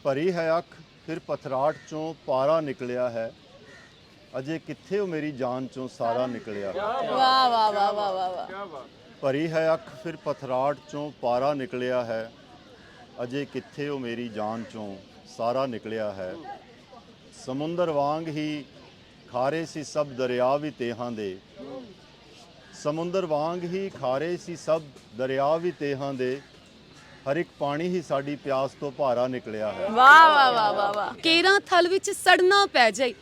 ਭਰੀ ਹੈ ਅੱਖ ਫਿਰ ਪਥਰਾਟ ਚੋਂ ਪਾਰਾ ਨਿਕਲਿਆ ਹੈ ਅਜੇ ਕਿੱਥੇ ਉਹ ਮੇਰੀ ਜਾਨ ਚੋਂ ਸਾਰਾ ਨਿਕਲਿਆ। ਵਾਹ ਵਾਹ ਵਾਹ ਵਾਹ ਵਾਹ ਵਾਹ। ਭਰੀ ਹੈ ਅੱਖ ਫਿਰ ਪਥਰਾਟ ਚੋਂ ਪਾਰਾ ਨਿਕਲਿਆ ਹੈ ਅਜੇ ਕਿੱਥੇ ਉਹ ਮੇਰੀ ਜਾਨ ਚੋਂ ਸਾਰਾ ਨਿਕਲਿਆ ਹੈ। ਸਮੁੰਦਰ ਵਾਂਗ ਹੀ ਖਾਰੇ ਸੀ ਸਭ ਦਰਿਆ ਵੀ ਤੇਹਾਂ ਦੇ, ਸਮੁੰਦਰ ਵਾਂਗ ਹੀ ਖਾਰੇ ਸੀ ਸਭ ਦਰਿਆ ਵੀ ਤੇਹਾਂ ਦੇ, ਹਰ ਇੱਕ ਪਾਣੀ ਹੀ ਸਾਡੀ ਪਿਆਸ ਤੋਂ ਭਾਰਾ ਨਿਕਲਿਆ ਹੈ। ਵਾਹ ਵਾਹ ਵਾਹ ਵਾਹ ਵਾਹ। ਕੇਰਾਂ ਥਲ ਵਿੱਚ ਸੜਨਾ ਪੈ ਜਾਏ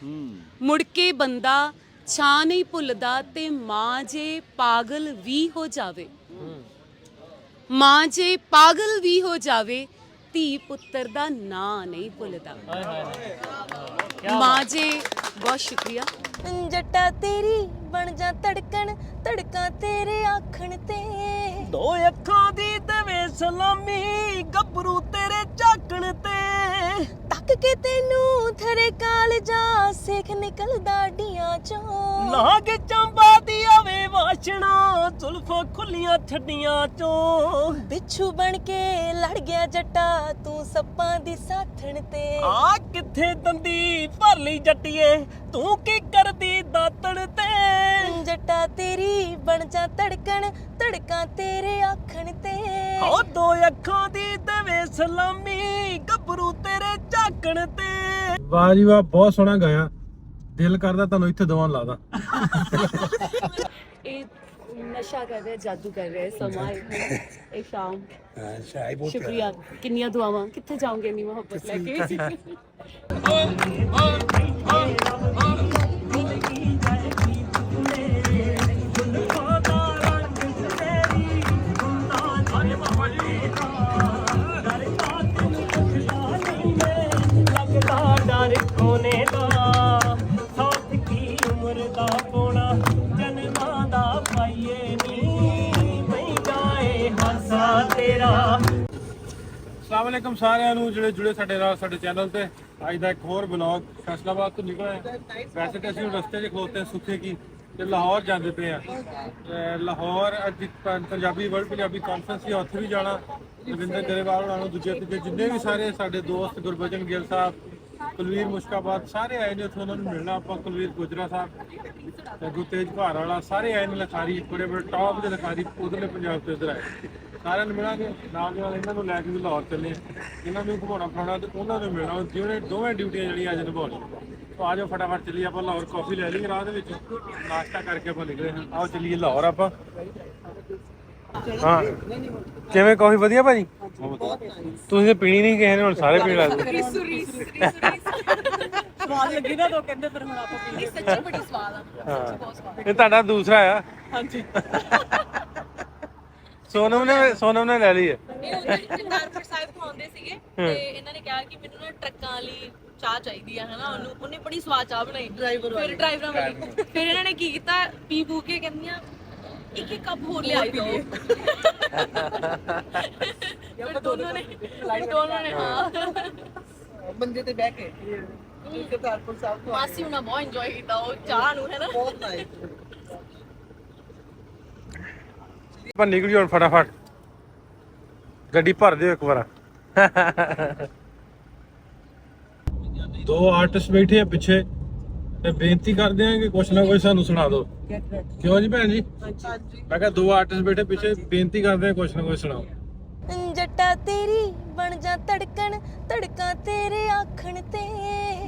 ਮੁੜ ਕੇ ਬੰਦਾ ਛਾਂ ਨਹੀਂ ਭੁੱਲਦਾ ਤੇ ਮਾਂ ਜੇ ਪਾਗਲ ਵੀ ਹੋ ਜਾਵੇ, ਮਾਂ ਜੇ ਪਾਗਲ ਵੀ ਹੋ ਜਾਵੇ ਧੀ ਪੁੱਤਰ ਦਾ ਨਾਂ ਨਹੀਂ ਭੁੱਲਦਾ। ਮਾਂ ਜੇ ਬਹੁਤ ਸ਼ੁਕਰੀਆ। ਜੱਟਾ ਤੇਰੀ ਬਣ ਜਾ ਧੜਕਣ ਧੜਕਾਂ ਤੇਰੇ ਆਖਣ ਤੇ, ਦੋ ਅੱਖਾਂ ਦੀ ਦੇਵੇ ਸਲਾਮੀ ਗੱਭਰੂ ਤੇਰੇ ਝਾਕਣ ਤੇ, ਤੱਕ ਕੇ ਤੈਨੂੰ ਥਰੇ ਕਾਲਜਾ ਸੇਖ ਨਿਕਲਦਾ ਢੀਆਂ ਚੋਂ, ਲਾਗ ਚੰਬਾ ਦੀ ਆਵੇ ਵਾਸ਼ਣਾ ਜ਼ੁਲਫਾਂ ਖੁੱਲੀਆਂ ਛੱਡੀਆਂ ਚੋਂ, ਬਿੱਛੂ ਬਣ ਕੇ ਲੜ ਗਿਆ ਜੱਟਾ ਤੂੰ ਸੱਪਾਂ ਦੀ ਸਾਥਣ ਤੇ, ਆ ਕਿੱਥੇ ਦੰਦੀ ਭਰ ਲਈ ਜੱਟੀਏ ਤੂੰ ਕੀ ਕਰਦੀ ਦਾਤਣ ਤੇ, ਜੱਟਾ ਤੇਰੀ ਬਣ ਜਾ ਧੜਕਣ ਧੜਕਾਂ ਤੇਰੇ ਆਖਣ ਤੇ, ਓ ਦੋ ਅੱਖਾਂ ਦੀ ਦੇਵੇ ਸਲਾਮੀ ਗੱਭਰੂ ਤੇਰੇ ਝਾਕਣ ਤੇ। ਵਾਹ ਜੀ ਵਾਹ, ਬਹੁਤ ਸੋਹਣਾ ਗਾਇਆ। ਦਿਲ ਕਰਦਾ ਤੁਹਾਨੂੰ ਇੱਥੇ ਦੋਵਾਂ ਲਾ ਦਾਂ। ਇਹ ਨਸ਼ਾ ਕਰ ਰਿਹਾ, ਜਾਦੂ ਕਰ ਰਿਹਾ ਸਮਾਂ ਇਹ ਸ਼ਾਮ। ਸ਼ੁਕਰੀਆ। ਕਿੰਨੀਆਂ ਦੁਆਵਾਂ, ਕਿੱਥੇ ਜਾਓਗੇ ਨੀ ਮੁਹੱਬਤ ਲੈ ਕੇ। ਡਰ ਕੋਨੇ ਦਾ ਸਾਥ ਕੀ ਉਮਰ ਦਾ ਪੋਣਾ ਜਨਮਾਂ ਦਾ ਪਾਈਏ ਨੀ ਮੈਂ ਜਾਏ ਹਾਸਾ ਤੇਰਾ। ਅਸਲਾਮ ਵਾਲੇਕਮ ਸਾਰਿਆਂ ਨੂੰ ਜਿਹੜੇ ਜੁੜੇ ਸਾਡੇ ਨਾਲ ਸਾਡੇ ਚੈਨਲ ਤੇ। ਅੱਜ ਦਾ ਇੱਕ ਹੋਰ ਬਲੌਗ ਫੈਸਲਾਬਾਦ ਤੋਂ ਨਿਕਲਿਆ ਹੈ। ਵੈਸੇ ਤਾਂ ਅਸੀਂ ਰਸਤੇ 'ਚ ਖਲੋਤੇ ਸੁੱਖੇ ਕੀ ਤੇ ਲਾਹੌਰ ਜਾਂਦੇ ਪਏ ਆ। ਲਾਹੌਰ ਅੱਜ ਪੰਜਾਬੀ ਵਰਲਡ ਪੰਜਾਬੀ ਕਾਨਫਰੰਸ ਸੀ, ਉੱਥੇ ਵੀ ਜਾਣਾ। ਰਵਿੰਦਰ ਗਰੇਵਾਲ ਉਹਨਾਂ ਨੂੰ ਦੂਜੇ ਜਿੰਨੇ ਵੀ ਸਾਰੇ ਸਾਡੇ ਦੋਸਤ ਗੁਰਬਚਨ ਗਿੱਲ ਸਾਹਿਬ, ਕੁਲਵੀਰ ਮੁਸ਼ਕਾਬਾਦ ਸਾਰੇ ਆਏ ਨੇ ਉੱਥੇ, ਉਹਨਾਂ ਨੂੰ ਮਿਲਣਾ ਆਪਾਂ। ਕੁਲਵੀਰ ਗੁਜਰਾ ਸਾਹਿਬ ਤੇ ਗੁਰਤੇਜ ਭਾਰ ਵਾਲਾ ਸਾਰੇ ਆਏ ਨੇ। ਲਿਖਾਰੀ ਬੜੇ ਬੜੇ ਟੌਪ ਦੇ ਲਿਖਾਰੀ ਉਧਰਲੇ ਪੰਜਾਬ ਤੋਂ ਇੱਧਰ ਆਏ, ਸਾਰਿਆਂ ਨੂੰ ਮਿਲਾਂਗੇ। ਨਾਲ ਦੇ ਨਾਲ ਇਹਨਾਂ ਨੂੰ ਲੈ ਕੇ ਵੀ ਲਾਹੌਰ ਚੱਲੇ, ਇਹਨਾਂ ਨੂੰ ਘੁਮਾਉਣਾ ਫਿਰਾਉਣਾ ਤੇ ਉਹਨਾਂ ਨੂੰ ਮਿਲਣਾ, ਜਿਹਨੇ ਦੋਵੇਂ ਡਿਊਟੀਆਂ ਜਿਹੜੀਆਂ ਅੱਜ ਨਿਭਾਉਣੀਆਂ। तो आ जाओ फटाफट चलिए आप लाहौर कॉफी ले ली राह दे नाश्ता करके आप निकले हैं। आओ चलिए लाहौर आप। हाँ किवें कॉफी वधिया भाजी? तुसीं पीनी नहीं किसी ने, हुण सारे पीण लग गए। ਸਵਾਦ ਲੱਗੀ ਨਾ ਤਾਂ ਕਹਿੰਦੇ ਫਿਰ ਹੁਣ ਆਪਾਂ ਪੀਣੀ। ਸੱਚੀ ਬੜੀ ਸਵਾਦ ਆ, ਸੱਚੀ ਬਹੁਤ ਸਵਾਦ। ਇਹ ਤੁਹਾਡਾ ਦੂਸਰਾ ਆ। ਹਾਂਜੀ ਸੋਨਮ ਨੇ ਲੈ ਲਈ ਹੈ। ਇਹ ਉਧਰ ਜੰਗਾਰਪੁਰ ਸਾਹਿਬ ਤੋਂ ਆਉਂਦੇ ਸੀਗੇ ਤੇ ਇਹਨਾਂ ਨੇ ਕਿਹਾ ਕਿ ਮੈਨੂੰ ਨਾ ਟਰੱਕਾਂ ਵਾਲੀ ਚਾਹ ਚਾਹੀਦੀ ਆ ਹਨਾ। ਉਹਨੇ ਬੜੀ ਸਵਾਦ ਚਾਹ ਬਣਾਈ ਫਿਰ ਡਰਾਈਵਰਾਂ ਵਾਲੀ। ਫਿਰ ਇਹਨਾਂ ਨੇ ਕੀ ਕੀਤਾ, ਪੀ ਪੂ ਕੇ ਕਹਿੰਦੀਆਂ ਇੱਕ ਇੱਕ ਕੱਪ ਹੋਰ ਲਿਆਈ ਦੋ। ਫਿਰ ਦੋਨੋਂ ਨੇ ਹਾਂ ਬੰਦੇ ਤੇ ਬਹਿ ਕੇ ਜੰਗਾਰਪੁਰ ਸਾਹਿਬ ਤੋਂ ਮਾਸੀ ਹੁਣਾ ਬਹੁਤ ਇੰਜੋਏ ਕੀਤਾ ਉਹ ਚਾਹ ਨੂੰ ਹੈ ਨਾ। ਬਹੁਤ ਨਾਈਸ। ਆਪਾਂ ਨਿਕਲ ਜਾਓ ਫਟਾਫਟ, ਗੱਡੀ ਭਰ ਦਿਓ ਇੱਕ ਵਾਰ। ਦੋ ਆਰਟਿਸਟ ਬੈਠੇ ਆ ਪਿੱਛੇ ਤੇ ਬੇਨਤੀ ਕਰਦੇ ਆ ਕਿ ਕੁਛ ਨਾ ਕੁਛ ਸਾਨੂੰ ਸੁਣਾ ਦਿਓ। ਕਿਉਂ ਜੀ ਭੈਣ ਜੀ? ਮੈਂ ਕਿਹਾ ਦੋ ਆਰਟਿਸਟ ਬੈਠੇ ਪਿੱਛੇ, ਬੇਨਤੀ ਕਰਦੇ ਆ ਕੁਛ ਨਾ ਕੁਛ ਸੁਣਾਓ। ਜੱਟਾ ਤੇਰੀ ਬਣ ਜਾ ਧੜਕਣ ਧੜਕਾਂ ਤੇਰੇ ਆਖਣ ਤੇ,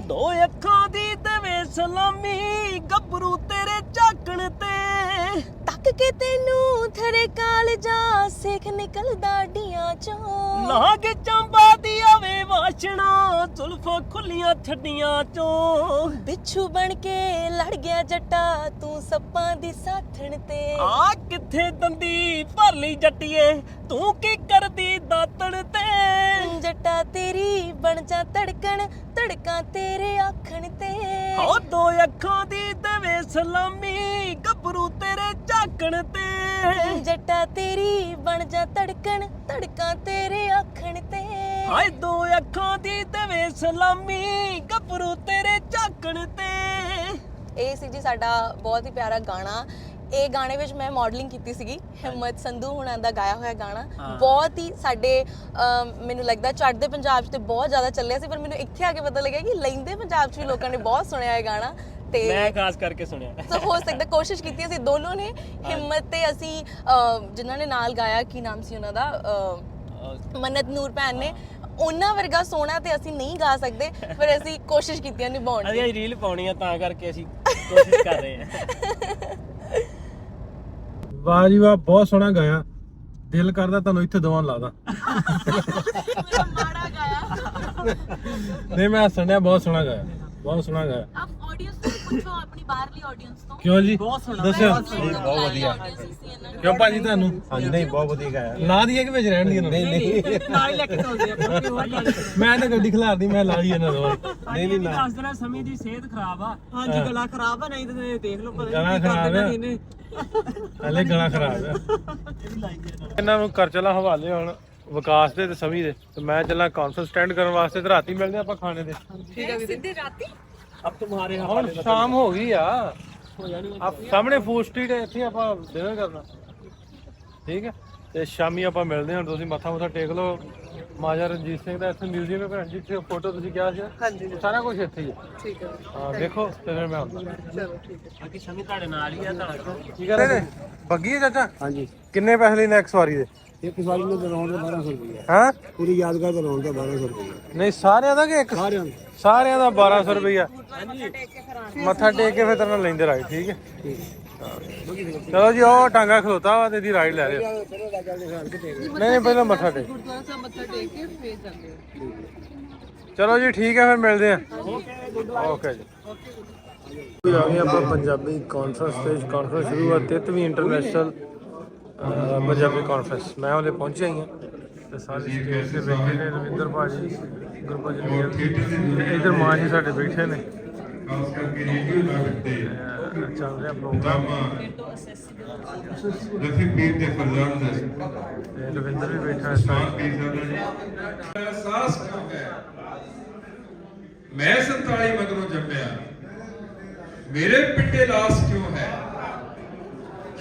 ਦੋ ਅੱਖਾਂ ਦੀ ਦੇਵੇ ਸਲਾਮੀ ਗੱਭਰੂ ਤੇਰੇ ਝਾਕਣ ਤੇ, ਤੱਕ ਕੇ ਤੈਨੂੰ ਥਰੇ ਕਾਲਜਾ ਸੇਖ ਨਿਕਲਦਾ ਢੀਆਂ ਚੋਂ, ਲਾਗ ਚੰਬਾ ਦੀ ਆਵੇ ਵਾਸ਼ਣਾ ਜ਼ੁਲਫਾਂ ਖੁੱਲੀਆਂ ਛੱਡੀਆਂ ਚੋਂ, ਬਿੱਛੂ ਬਣ ਕੇ ਲੜ ਗਿਆ ਜੱਟਾ ਤੂੰ ਸੱਪਾਂ ਦੀ ਸਾਥਣ ਤੇ, ਆ ਕਿੱਥੇ ਦੰਦੀ ਭਰ ਲਈ ਜੱਟੀਏ ਤੂੰ ਕੀ ਕਰਦੀ ਦਾਤਣ ਤੇ, ਜੱਟਾ ਤੇਰੀ ਬਣ ਜਾ ਧੜਕਣ ਧੜਕਾਂ ਤੇਰੇ ਆਖਣ ਤੇ, ਓ ਦੋ ਅੱਖਾਂ ਦੀ ਦੇਵੇ ਸਲਾਮੀ ਗੱਭਰੂ ਤੇਰੇ ਝਾਕਣ ਤੇ, ਜੱਟਾ ਤੇਰੀ ਬਣ ਜਾ ਧੜਕਣ ਧੜਕਾਂ ਤੇਰੇ ਆਖਣ ਤੇ, ਹਾਏ ਦੋ ਅੱਖਾਂ ਦੀ ਦੇਵੇ ਸਲਾਮੀ ਗੱਭਰੂ ਤੇਰੇ ਝਾਕਣ ਤੇ। ਇਹ ਸੀ ਜੀ ਸਾਡਾ ਬਹੁਤ ਹੀ ਪਿਆਰਾ ਗਾਣਾ। ਇਹ ਗਾਣੇ ਵਿੱਚ ਮੈਂ ਮਾਡਲਿੰਗ ਕੀਤੀ ਸੀਗੀ ਹਿੰਮਤ ਸੰਧੂ ਹੁਣਾਂ ਦਾ ਗਾਇਆ ਹੋਇਆ ਗਾਣਾ ਬਹੁਤ ਹੀ ਸਾਡੇ ਮੈਨੂੰ ਲੱਗਦਾ ਚੜ੍ਹਦੇ ਪੰਜਾਬ 'ਚ ਤੇ ਬਹੁਤ ਜ਼ਿਆਦਾ ਚੱਲਿਆ ਸੀ ਪਰ ਮੈਨੂੰ ਇੱਥੇ ਆ ਕੇ ਪਤਾ ਲੱਗਿਆ ਕਿ ਲਹਿੰਦੇ ਪੰਜਾਬ 'ਚ ਵੀ ਲੋਕਾਂ ਨੇ ਬਹੁਤ ਸੁਣਿਆ ਇਹ ਗਾਣਾ ਤੇ ਮੈਂ ਖਾਸ ਕਰਕੇ ਸੁਣਿਆ ਤਾਂ ਹੋ ਸਕਦਾ ਕੋਸ਼ਿਸ਼ ਕੀਤੀ ਅਸੀਂ ਦੋਨੋਂ ਨੇ ਹਿੰਮਤ ਤੇ ਅਸੀਂ ਜਿਨ੍ਹਾਂ ਨੇ ਨਾਲ ਗਾਇਆ ਕੀ ਨਾਮ ਸੀ ਉਹਨਾਂ ਦਾ ਮੰਨਤ ਨੂਰ ਭੈਣ ਨੇ ਉਹਨਾਂ ਵਰਗਾ ਸੋਹਣਾ ਤੇ ਅਸੀਂ ਨਹੀਂ ਗਾ ਸਕਦੇ ਪਰ ਅਸੀਂ ਕੋਸ਼ਿਸ਼ ਕੀਤੀਆਂ ਨਿਭਾਉਣ ਦੀ। ਅਸੀਂ ਅੱਜ ਰੀਲ ਪਾਉਣੀ ਆ ਤਾਂ ਕਰਕੇ ਅਸੀਂ ਕੋਸ਼ਿਸ਼ ਕਰ ਰਹੇ ਹਾਂ। ਵਾਹ ਜੀ ਵਾਹ, ਬਹੁਤ ਸੋਹਣਾ ਗਾਇਆ। ਦਿਲ ਕਰਦਾ ਤੁਹਾਨੂੰ ਇੱਥੇ ਦਵਾਨ ਲਾਦਾ। ਮਾੜਾ ਗਾਇਆ। ਨਹੀਂ ਮੈਂ ਸੁਣਿਆ, ਬਹੁਤ ਸੋਹਣਾ ਗਾਇਆ, ਬਹੁਤ ਸੋਹਣਾ ਗਾਇਆ। ਆਪ ਆਡੀਅנס ਤੋਂ ਪੁੱਛੋ ਆਪਣੀ ਬਾਹਰਲੀ ਆਡੀਅנס ਤੋਂ ਕਿਉਂ ਜੀ? ਬਹੁਤ ਸੋਹਣਾ। ਦੱਸਿਓ ਬਹੁਤ ਵਧੀਆ ਕਿਉਂ ਭਾਜੀ ਤੁਹਾਨੂੰ? ਹਾਂਜੀ ਨਹੀਂ ਬਹੁਤ ਵਧੀਆ ਗਾਇਆ। ਲਾ ਦਈਏ ਕਿ ਵਿੱਚ ਰਹਿਣ ਦੀ ਇਹਨਾਂ ਨੂੰ? ਨਹੀਂ ਨਾਲ ਹੀ ਲੈ ਕੇ ਚੱਲਦੇ ਆਪਾਂ। ਮੈਂ ਤਾਂ ਗੱਡੀ ਖਿਲਾਰਦੀ, ਮੈਂ ਲਾ ਹੀ ਇਹਨਾਂ ਨੂੰ। ਨਹੀਂ ਨਹੀਂ ਦੱਸ ਦੇਣਾ ਸਮੇਂ ਦੀ ਸਿਹਤ ਖਰਾਬ ਆ। ਹਾਂਜੀ ਗਲਾ ਖਰਾਬ ਆ, ਨਹੀਂ ਤੇ ਦੇਖ ਲਓ ਪਤਾ ਗਲਾ ਖਰਾਬ ਹੈ, ਹਲੇ ਗਲਾ ਖਰਾਬ ਹੈ। ਇਹਨਾਂ ਨੂੰ ਕਰ ਚਲਾ ਹਵਾਲੇ ਹੁਣ ਵਿਕਾਸ ਦੇ ਤੇ ਸਮੀ ਦੇ, ਤੇ ਮੈਂ ਚੱਲਾਂ ਕਾਨਫਰੰਸ ਸਟੈਂਡ ਕਰਨ ਵਾਸਤੇ ਤੇ ਰਾਤੀ ਮਿਲਦੇ ਆਪਾਂ ਖਾਣੇ ਦੇ। ਠੀਕ ਹੈ ਸਿੱਧੇ ਰਾਤੀ ਅਬ ਤੁਹਾਰੇ ਹੁਣ ਸ਼ਾਮ ਹੋ ਗਈ ਆ, ਆਪ ਸਾਹਮਣੇ ਫੂਡ ਸਟਰੀਟ ਹੈ, ਇੱਥੇ ਆਪਾਂ ਡਿਨਰ ਕਰਨਾ। ਠੀਕ ਹੈ, ਤੇ ਸ਼ਾਮੀ ਆਪਾਂ ਮਿਲਦੇ ਹਾਂ। ਤੁਸੀਂ ਮੱਥਾ ਮੁੱਥਾ ਟੇਕ ਲਓ। ਮਾਜਾ ਰਣਜੀਤ ਸਿੰਘ ਦਾ ਇੱਥੇ ਮਿਊਜ਼ੀਅਮ ਹੈ ਭੈਣ ਜੀ, ਜਿੱਥੇ ਫੋਟੋ ਤੁਸੀਂ ਕਿਹਾ ਸੀ। ਹਾਂਜੀ ਸਾਰਾ ਕੁਝ ਇੱਥੇ ਹੀ ਹੈ। ਠੀਕ ਹੈ, ਹਾਂ ਦੇਖੋ ਤੇ ਫਿਰ ਮੈਂ ਆਉਂਦਾ। ਚਲੋ ਠੀਕ ਹੈ। ਬਾਕੀ ਸਮੇਂ ਤੁਹਾਡੇ ਨਾਲ ਹੀ ਆ ਤਾਂ ਕੀ ਕਰ ਰਹੇ ਨੇ? ਬੱਗੀ ਹੈ ਚਾਚਾ? ਹਾਂਜੀ। ਕਿੰਨੇ ਪੈਸੇ ਲੈਣੇ ਇੱਕ ਸਵਾਰੀ ਦੇ? ਇੱਕ ਸਵਾਰੀ ਨੂੰ ਦਰਾਉਣ ਦਾ 1200 ਰੁਪਏ ਹਾਂ ਪੂਰੀ ਯਾਦਗਾਰ ਦਰਾਉਣ ਦਾ 1200 ਰੁਪਏ ਨਹੀਂ ਸਾਰਿਆਂ ਦਾ ਕਿ ਇੱਕ? ਸਾਰਿਆਂ ਦਾ 1200 ਰੁਪਇਆ। ਮੱਥਾ ਟੇਕ ਕੇ ਫਿਰ ਤੇਰੇ ਨਾਲ ਲੈਂਦੇ ਰਾਈਡ। ਠੀਕ ਹੈ, ਚਲੋ ਜੀ। ਉਹ ਟਾਂਗਾ ਖਲੋਤਾ ਵਾ ਤੇ ਇਹਦੀ ਰਾਈਡ ਲੈ ਰਹੇ। ਨਹੀਂ ਪਹਿਲਾਂ ਮੱਥਾ ਟੇਕ। ਚਲੋ ਜੀ ਠੀਕ ਹੈ, ਫਿਰ ਮਿਲਦੇ ਆ। ਓਕੇ ਜੀ। ਆ ਗਏ ਆਪਾਂ ਪੰਜਾਬੀ ਕਾਨਫਰੰਸ ਤੇ। ਕਾਨਫਰੰਸ ਸ਼ੁਰੂ ਆ 33ਵੀਂ ਇੰਟਰਨੈਸ਼ਨਲ ਪੰਜਾਬੀ ਕਾਨਫਰੰਸ। ਮੈਂ ਉਹਲੇ ਪਹੁੰਚਿਆ ਹੀ ਹਾਂ ਤੇ ਸਾਰੇ ਸਟੇਜ ਤੇ ਬੈਠੇ ਨੇ। ਰਵਿੰਦਰ ਭਾਜੀ, ਗੁਰਬਚਨ ਵੀਰ, ਇਧਰ ਮਾਂ ਜੀ ਸਾਡੇ ਬੈਠੇ ਨੇ। ਖਾਸ ਕਰਕੇ ਰੇਡੀਓ ਲਾਗਤ ਤੇ ਚੱਲ ਰਿਹਾ ਪ੍ਰੋਗਰਾਮ। ਰਫੀ ਪੀਰ ਦੇ ਫਰਜ਼ਾਨ ਦਾ ਤੇ ਰਵਿੰਦਰ ਵੀ ਬੈਠਾ ਹੈ। ਸਮਾਨ ਪੀਰ ਸਾਹਿਬ ਜੀ ਅਹਿਸਾਸ ਕਿਉਂ ਹੈ? ਮੈਂ 47 ਮਗਰੋਂ ਜੰਮਿਆ, ਮੇਰੇ ਪਿੰਡੇ ਲਾਸ ਕਿਉਂ ਹੈ?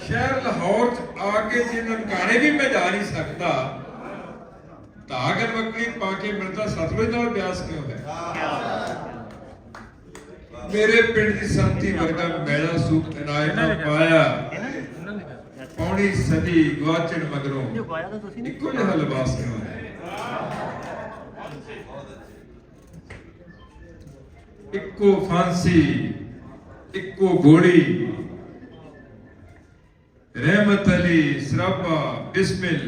ਸ਼ਹਿਰ ਲਾਹੌਰ ਚ ਆ ਕੇ ਜੇ ਨਨਕਾਣੇ ਵੀ ਮੈਂ ਜਾ ਨਹੀਂ ਸਕਦਾ, ਤਾਂ ਅਗਰ ਬੱਕਰੀ ਪਾ ਕੇ ਮਿਲਦਾ ਸਤਲੁਜ ਨਾਲ ਬਿਆਸ ਕਿਉਂ ਹੈ? ਮੇਰੇ ਪਿੰਡ ਦੀ ਸੰਤੀ ਵਰਗਾ ਮੈਲਾ ਸੂਪ ਇਨਾਇਤ ਨਾ ਪਾਇਆ, ਪੌਣੀ ਸਦੀ ਗਵਾਚਣ ਮਗਰੋਂ ਇੱਕੋ ਜਿਹਾ ਲਿਬਾਸ ਕਿਉਂ ਹੈ? ਇੱਕੋ ਫਾਂਸੀ, ਇੱਕੋ ਗੋਲੀ, ਰਹਿਮਤ ਅਲੀ, ਸਰਾਬਾ, ਬਿਸਮਿਲ।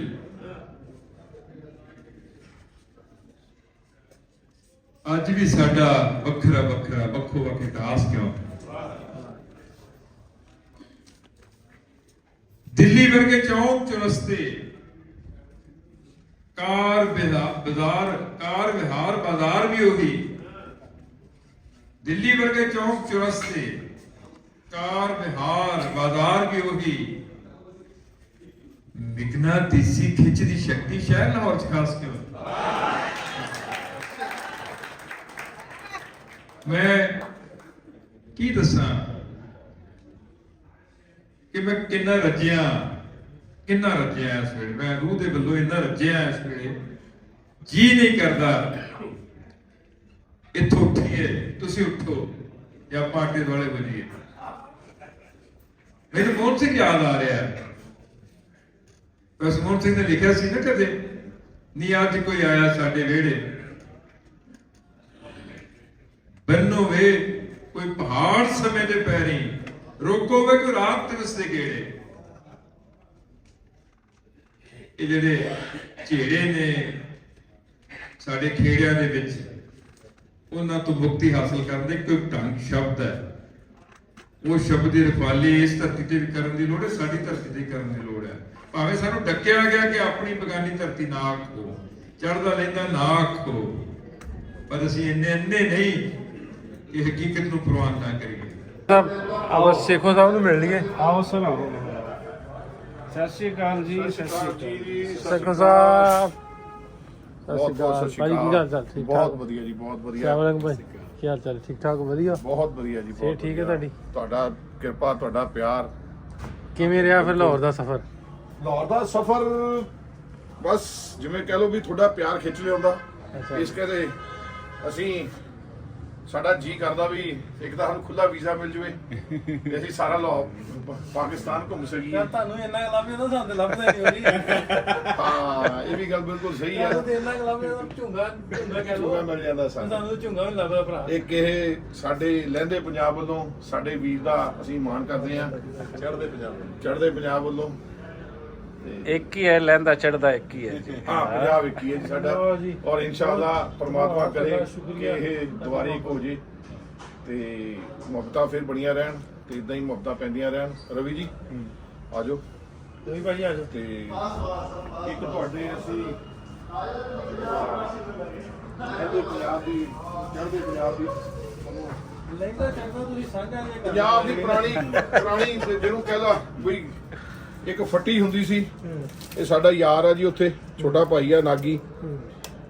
ਅੱਜ ਵੀ ਸਾਡਾ ਵੱਖਰਾ ਵੱਖਰਾ ਵੱਖੋ ਵੱਖ ਇਤਿਹਾਸ ਕਿਉਂ? ਦਿੱਲੀ ਵਰਗੇ ਚੌਕ ਚੁਰਸਤੇ, ਕਾਰ ਵਿਹਾਰ ਬਾਜ਼ਾਰ ਵੀ ਉਹੀ। ਦਿੱਲੀ ਵਰਗੇ ਚੌਕ ਚੁਰਸਤੇ, ਕਾਰ ਵਿਹਾਰ ਬਾਜ਼ਾਰ ਵੀ ਉਹੀ। ਮਿਕਨਾਤੀਸੀ ਖਿੱਚ ਦੀ ਸ਼ਕਤੀ ਸ਼ਹਿਰ ਲਾਹੌਰ ਚ ਖਾਸ ਕਿਉਂ? ਮੈਂ ਕੀ ਦੱਸਾਂ ਕਿ ਮੈਂ ਕਿੰਨਾ ਰੱਜਿਆ ਇਸ ਵੇਲੇ। ਮੈਂ ਰੂਹ ਦੇ ਵੱਲੋਂ ਇੰਨਾ ਰੱਜਿਆ ਇਸ ਵੇਲੇ, ਜੀ ਨਹੀਂ ਕਰਦਾ ਇੱਥੋਂ ਉੱਠੀਏ, ਤੁਸੀਂ ਉੱਠੋ ਜਾਂ ਪਾਟੇ ਵਾਲੇ ਵਜੀਏ। ਮੈਨੂੰ ਮੋਹਨ ਸਿੰਘ ਯਾਦ ਆ ਰਿਹਾ ਹੈ। ਬਸ ਮੋਹਨ ਸਿੰਘ ਨੇ ਲਿਖਿਆ ਸੀ ਨਾ ਕਦੇ, ਨੀ ਅੱਜ ਕੋਈ ਆਇਆ ਸਾਡੇ ਵਿਹੜੇ, ਬੰਨੋ ਵੇ ਕੋਈ ਪਹਾੜ ਸਮੇਂ ਦੇ ਪੈਰੀ, ਰੋਕੋ ਵੇ ਕੋਈ ਰਾਤ ਤਿਰਸ ਦੇ ਗੇੜੇ। ਇਹ ਜਿਹੜੇ ਝੇੜੇ ਨੇ ਸਾਡੇ ਖੇੜਿਆਂ ਦੇ ਵਿੱਚ, ਉਹਨਾਂ ਤੋਂ ਮੁਕਤੀ ਹਾਸਲ ਕਰਨ ਦੇ ਕੋਈ ਢੰਗ ਸ਼ਬਦ ਹੈ। ਉਹ ਸ਼ਬਦ ਦੀ ਰਖਵਾਲੀ ਇਸ ਧਰਤੀ ਤੇ ਵੀ ਕਰਨ ਦੀ ਲੋੜ ਹੈ, ਸਾਡੀ ਧਰਤੀ ਤੇ ਕਰਨ ਦੀ ਲੋੜ ਹੈ। ਭਾਵੇਂ ਸਾਨੂੰ ਡੱਕਿਆ ਗਿਆ ਕਿ ਆਪਣੀ ਬਗਾਨੀ ਧਰਤੀ ਨਾ ਆਖੋ, ਚੜ੍ਹਦਾ ਲੈਂਦਾ ਨਾ ਆਖੋ, ਪਰ ਅਸੀਂ ਇੰਨੇ ਨਹੀਂ ਕਿ ਹਕੀਕਤ ਨੂੰ ਪ੍ਰਵਾਨ ਨਾ ਕਰੀਏ। ਆਪਾਂ ਸੇਖੋ ਸਾਹਿਬ ਨੂੰ ਮਿਲ ਲਈਏ। ਆਓ ਸੁਣਾਓ। ਸਤਿ ਸ਼੍ਰੀ ਅਕਾਲ ਜੀ। ਸਤਿ ਸ਼੍ਰੀ ਅਕਾਲ ਜੀ। ਸੇਖੋ ਸਾਹਿਬ ਬਹੁਤ ਬਹੁਤ ਸਤਿ ਸ਼੍ਰੀ ਭਾਈ, ਕੀ ਹਾਲ ਚਾਲ? ਅਕਾਲ। ਠੀਕ ਬਹੁਤ ਠਾਕ? ਵਧੀਆ ਜੀ, ਬਹੁਤ ਵਧੀਆ। ਸ਼ਾਮਰੰਗ ਭਾਈ, ਕੀ ਹਾਲ ਚਾਲ? ਠੀਕ ਠਾਕ, ਵਧੀਆ। ਬਹੁਤ ਵਧੀਆ ਜੀ, ਬਹੁਤ ਠੀਕ ਹੈ ਤੁਹਾਡੀ? ਤੁਹਾਡਾ ਕਿਰਪਾ, ਤੁਹਾਡਾ ਪਿਆਰ। ਕਿਵੇਂ ਰਿਹਾ ਫਿਰ ਲਾਹੌਰ ਦਾ ਸਫ਼ਰ? ਲਾਹੌਰ ਦਾ ਸਫ਼ਰ ਬਸ ਜਿਵੇਂ ਕਹਿ ਲਓ ਵੀ ਤੁਹਾਡਾ ਪਿਆਰ ਖਿੱਚ ਲਿਆਉਂਦਾ। ਇਸ ਕਰਕੇ ਅਸੀਂ ਸਾਡਾ ਜੀ ਕਰਦਾ ਵੀ ਇੱਕ ਤਾਂ ਸਾਨੂੰ ਖੁੱਲਾ ਵੀਜ਼ਾ ਮਿਲ ਜਵੇ ਤੇ ਅਸੀਂ ਸਾਰਾ ਲਾਹੌਰ ਪਾਕਿਸਤਾਨ ਘੁੰਮ ਸਕੀਏ। ਤੁਹਾਨੂੰ ਇੰਨਾ ਲੱਭ ਜਾਂਦਾ, ਸਾਨੂੰ ਤੇ ਲੱਭਦਾ ਨਹੀਂ ਹੋਰੀ। ਹਾਂ ਇਹ ਵੀ ਗੱਲ ਬਿਲਕੁਲ ਸਹੀ ਹੈ। ਤੇ ਇੰਨਾ ਲੱਭ ਜਾਂਦਾ, ਝੁੰਗਾ ਕਹਿ ਲਓ, ਝੁੰਗਾ ਮਿਲ ਜਾਂਦਾ ਸਾਨੂੰ। ਸਾਨੂੰ ਝੁੰਗਾ ਵੀ ਲੱਭਦਾ ਭਰਾ। ਇੱਕ ਇਹ ਸਾਡੇ ਲਹਿੰਦੇ ਪੰਜਾਬ ਵੱਲੋਂ ਸਾਡੇ ਵੀਰ ਦਾ ਅਸੀਂ ਮਾਣ ਕਰਦੇ ਹਾਂ। ਚੜ੍ਹਦੇ ਪੰਜਾਬ ਵੱਲੋਂ ਇੱਕ ਹੀ ਹੈ ਲਹਿੰਦਾ ਚੜਦਾ, ਇੱਕ ਹੀ ਹੈ ਜੀ। ਹਾਂ ਪੰਜਾਬ ਇੱਕ ਹੀ ਹੈ ਜੀ ਸਾਡਾ। ਔਰ ਇਨਸ਼ਾਅੱਲਾ ਪਰਮਾਤਮਾ ਕਰੇ ਕਿ ਇਹ ਦੁਬਾਰੇ ਇੱਕ ਹੋ ਜੇ ਤੇ ਮੁਹੱਬਤਾਂ ਫਿਰ ਬਣੀਆਂ ਰਹਿਣ ਤੇ ਇਦਾਂ ਹੀ ਮੁਹੱਬਤਾਂ ਪੈਂਦੀਆਂ ਰਹਿਣ। ਰਵੀ ਜੀ ਆ ਜਾਓ ਤੁਸੀਂ ਭਾਜੀ ਆ ਜਾਓ। ਤੇ ਇੱਕ ਤੁਹਾਡੇ ਅਸੀਂ ਇਹਦੇ ਪੰਜਾਬ ਦੀ ਚੜ੍ਹਦੇ ਪੰਜਾਬ ਦੀ ਲਹਿੰਦਾ ਚੜਦਾ ਤੁਸੀਂ ਸਾਂਝਾ ਜੇ ਪੰਜਾਬ ਦੀ ਪੁਰਾਣੀ ਜਿਹਨੂੰ ਕਹਿੰਦਾ ਵੀ ਇੱਕ ਫੱਟੀ ਹੁੰਦੀ ਸੀ। ਇਹ ਸਾਡਾ ਯਾਰ ਆ ਜੀ, ਉੱਥੇ ਛੋਟਾ ਭਾਈ ਆ ਨਾਗੀ।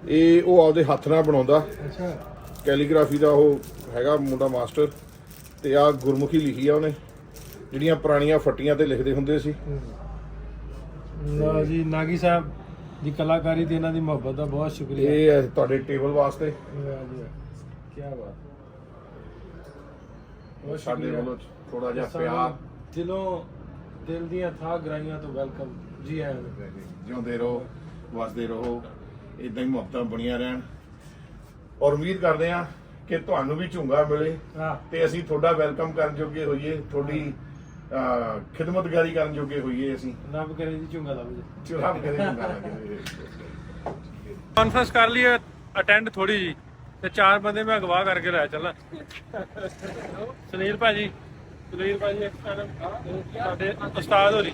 ਇਹ ਉਹ ਆਪਦੇ ਹੱਥ ਨਾਲ ਬਣਾਉਂਦਾ। ਅੱਛਾ। ਕੈਲੀਗ੍ਰਾਫੀ ਦਾ ਉਹ ਹੈਗਾ ਮੁੰਡਾ ਮਾਸਟਰ। ਤੇ ਆ ਗੁਰਮੁਖੀ ਲਿਖੀ ਆ ਉਹਨੇ, ਜਿਹੜੀਆਂ ਪੁਰਾਣੀਆਂ ਫੱਟੀਆਂ ਤੇ ਲਿਖਦੇ ਹੁੰਦੇ ਸੀ। ਲਓ ਜੀ, ਨਾਗੀ ਸਾਹਿਬ ਦੀ ਕਲਾਕਾਰੀ ਤੇ ਇਹਨਾਂ ਦੀ ਮੁਹੱਬਤ ਦਾ ਬਹੁਤ ਸ਼ੁਕਰੀਆ। ਇਹ ਹੈ ਤੁਹਾਡੇ ਟੇਬਲ ਵਾਸਤੇ। ਕੀ ਬਾਤ। ਉਹ ਸਾਡੇ ਵੱਲੋਂ ਥੋੜਾ ਜਿਹਾ ਪਿਆਰ। ਦਿਲੋਂ ਦਿਲ ਦੀਆਂ ਥਾਂ ਗਰਾਈਆਂ ਤੋਂ ਵੈਲਕਮ ਜੀ ਆਇਆਂ ਨੂੰ। ਜਿਉਂਦੇ ਰਹੋ, ਵਸਦੇ ਰਹੋ, ਇਦਾਂ ਹੀ ਮੁਹੱਬਤਾਂ ਬਣੀਆਂ ਰਹਿਣ। ਔਰ ਉਮੀਦ ਕਰਦੇ ਹਾਂ ਕਿ ਤੁਹਾਨੂੰ ਵੀ ਝੁੰਗਾ ਮਿਲੇ ਤੇ ਅਸੀਂ ਤੁਹਾਡਾ ਵੈਲਕਮ ਕਰਨ ਜੋਗੇ ਹੋਈਏ, ਤੁਹਾਡੀ ਖਿਦਮਤਗਾਰੀ ਕਰਨ ਜੋਗੇ ਹੋਈਏ। ਅਸੀਂ ਰੱਬ ਕਰੇ ਜੀ ਝੁੰਗਾ ਲੱਭ ਜੇ। ਚੁਰਾਬ ਕਰੇ ਝੁੰਗਾ ਲੱਗੇ। ਕਾਨਫਰੰਸ ਕਰ ਲਈ ਅਟੈਂਡ ਥੋੜੀ ਜੀ ਤੇ 4 ਬੰਦੇ ਮੈਂ ਅਗਵਾ ਕਰਕੇ ਲੈ ਚੱਲਾਂ। ਸੁਨੀਲ ਭਾਜੀ ਸਾਡੇ ਉਸਤਾਦ ਹੋਰੀ,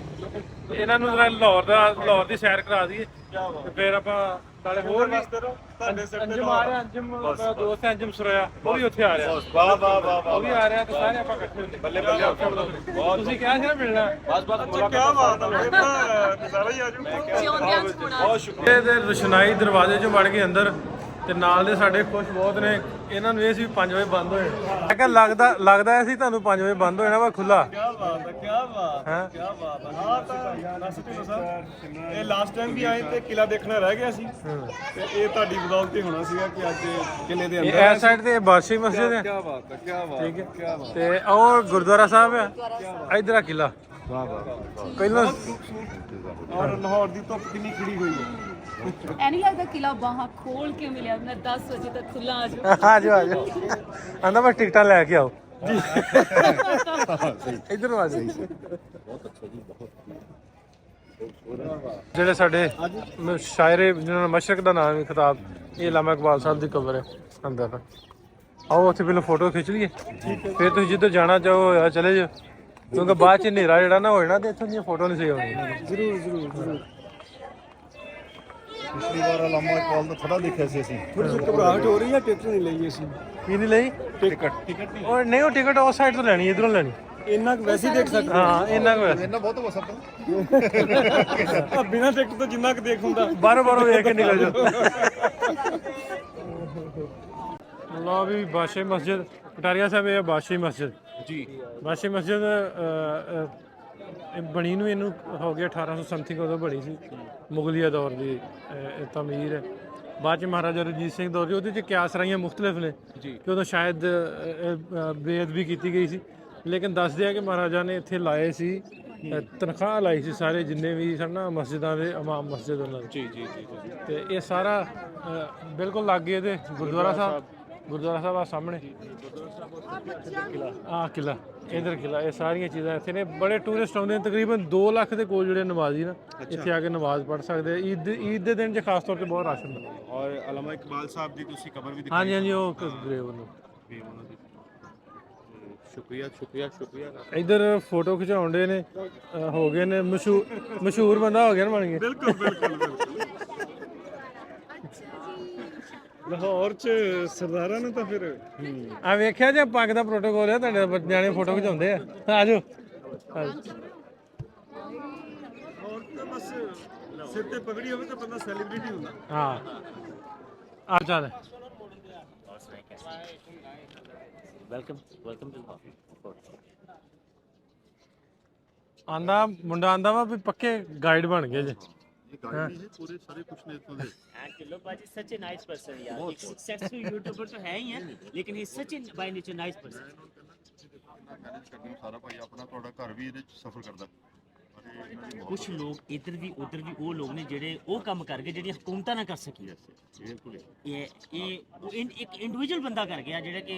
ਇਹਨਾਂ ਨੂੰ ਜਰਾ ਲਾਹੌਰ ਦੀ ਸੈਰ ਕਰਾ ਦਈਏ ਤੇ ਫਿਰ ਆਪਾਂ ਨਾਲੇ ਹੋਰ ਵੀ ਅੰਜਮ ਆ ਰਿਹਾ। ਅੰਜਮ ਮੇਰਾ ਦੋਸਤ ਹੈ ਅੰਜਮ ਸਰੋਇਆ, ਉਹ ਵੀ ਉੱਥੇ ਆ ਰਿਹਾ। ਵਾਹ ਵਾਹ ਵਾਹ, ਉਹ ਵੀ ਆ ਰਿਹਾ ਤੇ ਸਾਰੇ ਆਪਾਂ ਇਕੱਠੇ ਹੁੰਦੇ। ਬੱਲੇ ਬੱਲੇ। ਤੁਸੀਂ ਕਿਹਾ ਸੀ ਨਾ ਮਿਲਣਾ। ਬਸ ਕੀ ਬਾਤ ਹੈ, ਨਜ਼ਾਰਾ ਹੀ ਆ ਜਾਊ। ਬਹੁਤ ਸ਼ੁਕਰੀਆ। ਤੇ ਰਸ਼ਨਾਈ ਦਰਵਾਜ਼ੇ ਚੋਂ ਵੜ ਕੇ ਅੰਦਰ ਤੇ ਨਾਲ ਦੇ ਸਾਡੇ ਖੁਸ਼ ਬਹੁਤ ਨੇ। ਇਹਨਾਂ ਨੂੰ ਇਹ ਸੀ 5 ਵਜੇ ਬੰਦ ਹੋਏ। ਮੈਂ ਕਿਹਾ ਲੱਗਦਾ ਸੀ ਤੁਹਾਨੂੰ 5 ਵਜੇ ਬੰਦ ਹੋ ਜਾਣਾ ਵਾ ਖੁੱਲਾ। ਕੀ ਬਾਤ ਹੈ, ਕੀ ਬਾਤ ਹੈ, ਕੀ ਬਾਤ ਹੈ। ਹਾਂ ਤਾਂ ਨਸਟੀ ਸਰ ਇਹ ਲਾਸਟ ਟਾਈਮ ਵੀ ਆਏ ਤੇ ਕਿਲਾ ਦੇਖਣਾ ਰਹਿ ਗਿਆ ਸੀ ਤੇ ਇਹ ਤੁਹਾਡੀ ਬਦੌਲਤ ਹੀ ਹੋਣਾ ਸੀਗਾ ਕਿ ਅੱਜ ਕਿਲੇ ਦੇ ਅੰਦਰ ਇਸ ਸਾਈਡ ਤੇ ਬਾਦਸ਼ਾਹੀ ਮਸਜਿਦ ਹੈ। ਕੀ ਬਾਤ ਹੈ, ਕੀ ਬਾਤ ਹੈ, ਕੀ ਬਾਤ ਤੇ ਉਹ ਗੁਰਦੁਆਰਾ ਸਾਹਿਬ ਹੈ। ਇਧਰ ਆ ਕਿਲਾ। ਵਾਹ ਵਾਹ। ਪਹਿਲਾਂ ਔਰ ਲਾਹੌਰ ਦੀ ਧੁੱਪ ਕਿੰਨੀ ਖਿੜੀ ਹੋਈ ਹੈ। ਐ ਨਹੀਂ ਲੱਗਦਾ ਕਿਲਾ ਬਾਹਾਂ ਖੋਲ ਕੇ ਮਿਲਿਆ ਮੈਂ 10 ਵਜੇ ਤੱਕ ਖੁੱਲਾ ਆ ਜਾਊ। ਆ ਜਾਓ ਆਂਦਾ ਮੈਂ ਟਿਕਟਾਂ ਲੈ ਕੇ ਆਓ ਜੀ। ਇਧਰ ਆ ਜਾਓ। ਬਹੁਤ ਅੱਛਾ ਜੀ, ਬਹੁਤ। ਜਿਹੜੇ ਸਾਡੇ ਸ਼ਾਇਰੇ ਜਿਹਨਾਂ ਨੂੰ ਮਸ਼ਰਕ ਦਾ ਨਾਮ ਹੈ ਖਿਤਾਬ, ਇਹ ਅਲਾਮਾ ਇਕਬਾਲ ਸਾਹਿਬ ਦੀ ਕਬਰ ਹੈ ਅੰਦਰ। ਆਓ ਉੱਥੇ ਪਹਿਲਾਂ ਫੋਟੋ ਖਿੱਚ ਲਈਏ, ਫਿਰ ਤੁਸੀਂ ਜਿੱਧਰ ਜਾਣਾ ਚਾਹੋ ਚਲੇ ਜਾਓ, ਕਿਉਂਕਿ ਬਾਅਦ ਚ ਹਨੇਰਾ ਜਿਹੜਾ ਨਾ ਹੋ ਜਾਣਾ ਤੇ ਇੱਥੋਂ ਦੀਆਂ ਫੋਟੋ ਨਹੀਂ ਸਹੀ ਹੋਣੀਆਂ। ਜ਼ਰੂਰ। ਪਿਛਲੀ ਵਾਰ ਅਲਾਮਾ ਇਕਬਾਲ ਦਾ ਥੜਾ ਦੇਖਿਆ ਸੀ ਅਸੀਂ। ਥੋੜੀ ਜਿਹੀ ਘਬਰਾਹਟ ਹੋ ਰਹੀ ਹੈ, ਟਿਕਟ ਨਹੀਂ ਲਈ ਅਸੀਂ। ਕੀ ਨਹੀਂ ਲਈ? ਟਿਕਟ ਨਹੀਂ, ਉਹ ਟਿਕਟ ਉਸ ਸਾਈਡ ਤੋਂ ਲੈਣੀ, ਇਧਰੋਂ ਲੈਣੀ। ਇੰਨਾ ਕੁ ਵੈਸੇ ਹੀ ਦੇਖ ਸਕਦੇ। ਹਾਂ ਇੰਨਾ ਕੁ ਵੈਸੇ। ਇੰਨਾ ਬਹੁਤ ਹੋ ਸਕਦਾ ਬਿਨਾਂ ਟਿਕਟ ਤੋਂ ਜਿੰਨਾ ਕੁ ਦੇਖ ਹੁੰਦਾ ਬਾਹਰੋਂ ਵੇਖ ਕੇ ਨਿਕਲ ਜਾਓ। ਲਓ ਵੀ ਬਾਦਸ਼ਾਹੀ ਮਸਜਿਦ ਕਟਾਰੀਆ ਸਾਹਿਬ, ਇਹ ਬਾਦਸ਼ਾਹੀ ਮਸਜਿਦ ਜੀ। ਬਾਦਸ਼ਾਹੀ ਮਸਜਿਦ ਬਣੀ ਨੂੰ ਇਹਨੂੰ ਹੋ ਗਿਆ 1800 ਸਮਥਿੰਗ, ਉਦੋਂ ਬਣੀ ਸੀ। ਮੁਗਲੀਆ ਦੌਰ ਦੀ ਤਮੀਰ ਹੈ। ਬਾਅਦ ਚ ਮਹਾਰਾਜਾ ਰਣਜੀਤ ਸਿੰਘ ਦੌਰ ਦੀ ਉਹਦੇ ਚ ਕਿਆਸਰਾਈਆਂ ਮੁਖਤਲਿਫ ਨੇ ਕਿ ਉਦੋਂ ਸ਼ਾਇਦ ਬੇਅਦਬੀ ਕੀਤੀ ਗਈ ਸੀ। ਲੇਕਿਨ ਦੱਸਦੇ ਆ ਕਿ ਮਹਾਰਾਜਾ ਨੇ ਇੱਥੇ ਲਾਏ ਸੀ, ਤਨਖਾਹ ਲਾਈ ਸੀ ਸਾਰੇ ਜਿੰਨੇ ਵੀ ਸਨ ਨਾ ਮਸਜਿਦਾਂ ਦੇ ਇਮਾਮ ਮਸਜਿਦ ਉਹਨਾਂ ਦੇ। ਜੀ ਤੇ ਇਹ ਸਾਰਾ ਬਿਲਕੁਲ ਲਾਗੇ ਇਹਦੇ ਗੁਰਦੁਆਰਾ ਸਾਹਿਬ ਆ ਸਾਹਮਣੇ। ਆ ਕਿਲਾ, ਇਧਰ ਕਿਲਾ, ਇਹ ਸਾਰੀਆਂ ਚੀਜ਼ਾਂ ਇੱਥੇ ਨੇ। ਬੜੇ ਟੂਰਿਸਟ ਆਉਂਦੇ ਨੇ, ਤਕਰੀਬਨ 2 ਲੱਖ ਦੇ ਕੋਲ ਜਿਹੜੇ ਨਮਾਜ਼ੀ ਨਾ ਇੱਥੇ ਆ ਕੇ ਨਮਾਜ਼ ਪੜ੍ਹ ਸਕਦੇ ਆ। ਈਦ ਦੇ ਦਿਨ 'ਚ ਖਾਸ ਤੌਰ ਤੇ ਬਹੁਤ ਰਸ਼ ਹੁੰਦਾ। ਔਰ ਅਲਾਮਾ ਇਕਬਾਲ ਸਾਹਿਬ ਦੀ ਤੁਸੀਂ ਕਬਰ ਵੀ ਹਾਂਜੀ ਉਹ ਗ੍ਰੇਵ ਨੂੰ। ਸ਼ੁਕਰੀਆ। ਇੱਧਰ ਫੋਟੋ ਖਿਚਾਉਣ ਦੇ ਨੇ, ਹੋ ਗਏ ਨੇ ਮਸ਼ਹੂਰ ਬੰਦਾ ਹੋ ਗਿਆ ਨਾ, ਬਣ ਗਏ। ਬਿਲਕੁਲ। ਲਾਹੌਰ ਚ ਸਰਦਾਰਾਂ ਨੂੰ ਤਾਂ ਫਿਰ ਆ ਵੇਖਿਆ ਜੇ ਪੱਗ ਦਾ ਪ੍ਰੋਟੋਕੋਲ ਹੈ, ਤੁਹਾਡੇ ਨਿਆਣੇ ਫੋਟੋ ਖਿਚਾਉਂਦੇ ਆ। ਆ ਜਾਓ। ਹੋਰ ਤਾਂ ਬਸ ਸਿਰ ਤੇ ਪਗੜੀ ਹੋਵੇ ਤਾਂ ਬੰਦਾ ਸੈਲੀਬ੍ਰਿਟੀ ਹੁੰਦਾ। ਹਾਂ ਆ ਚੱਲ। ਵੈਲਕਮ ਆਂਦਾ ਮੁੰਡਾ ਆਂਦਾ ਵਾ ਵੀ ਪੱਕੇ ਗਾਈਡ ਬਣ ਗਏ ਜੇ पूरे सारे कुछ नहीं तो टिल्लो पाजी सच ए नाइस पर्सन यार एक सक्सेसफुल यूट्यूबर तो है ही है लेकिन ही such a by nature nice person manage करना सारा भाई अपना थोड़ा घर भी ਇਹਦੇ ਸਫਰ ਕਰਦਾ ਕੁਝ ਲੋਕ ਇੱਧਰ ਵੀ ਉੱਧਰ ਵੀ ਉਹ ਲੋਕ ਨੇ ਜਿਹੜੇ ਉਹ ਕੰਮ ਕਰਕੇ ਜਿਹੜੀਆਂ ਹਕੂਮਤਾਂ ਨਾ ਕਰ ਸਕੀਆਂ ਇਹ ਇੱਕ ਇੰਡੀਵਿਜੂਅਲ ਬੰਦਾ ਕਰ ਗਿਆ ਜਿਹੜਾ ਕਿ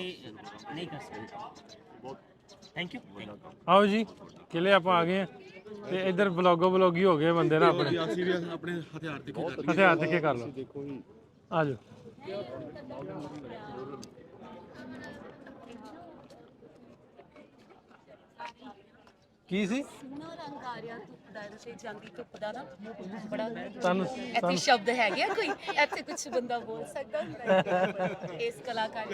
ਨਹੀਂ ਕਰ ਸਕਦਾ ਥੈਂਕ ਯੂ ਆਓ ਜੀ ਕਿਲੇ ਆਪਾਂ ਆ ਗਏ ਆ ਤੇ ਇੱਧਰ ਬਲੌਗੀ ਹੋ ਗਏ ਬੰਦੇ ਨਾ ਆਪਣੇ ਆਪਣੇ ਹਥਿਆਰ ਤੇ ਕੀ ਕਰ ਲਓ ਆ ਜਾਓ ਕੀ ਸੀ ਸੋਹਣਾ ਰੰਗ ਆ ਰਿਹਾ ਧੁੱਪ ਦਾ ਤੇ ਜਾਂਦੀ ਧੁੱਪ ਦਾ ਨਾ ਬੜਾ ਤੁਹਾਨੂੰ ਇੱਥੇ ਸ਼ਬਦ ਹੈਗੇ ਆ ਕੋਈ ਇੱਥੇ ਕੁਝ ਬੰਦਾ ਬੋਲ ਸਕਦਾ ਹੁੰਦਾ ਇਸ ਕਲਾਕਾਰ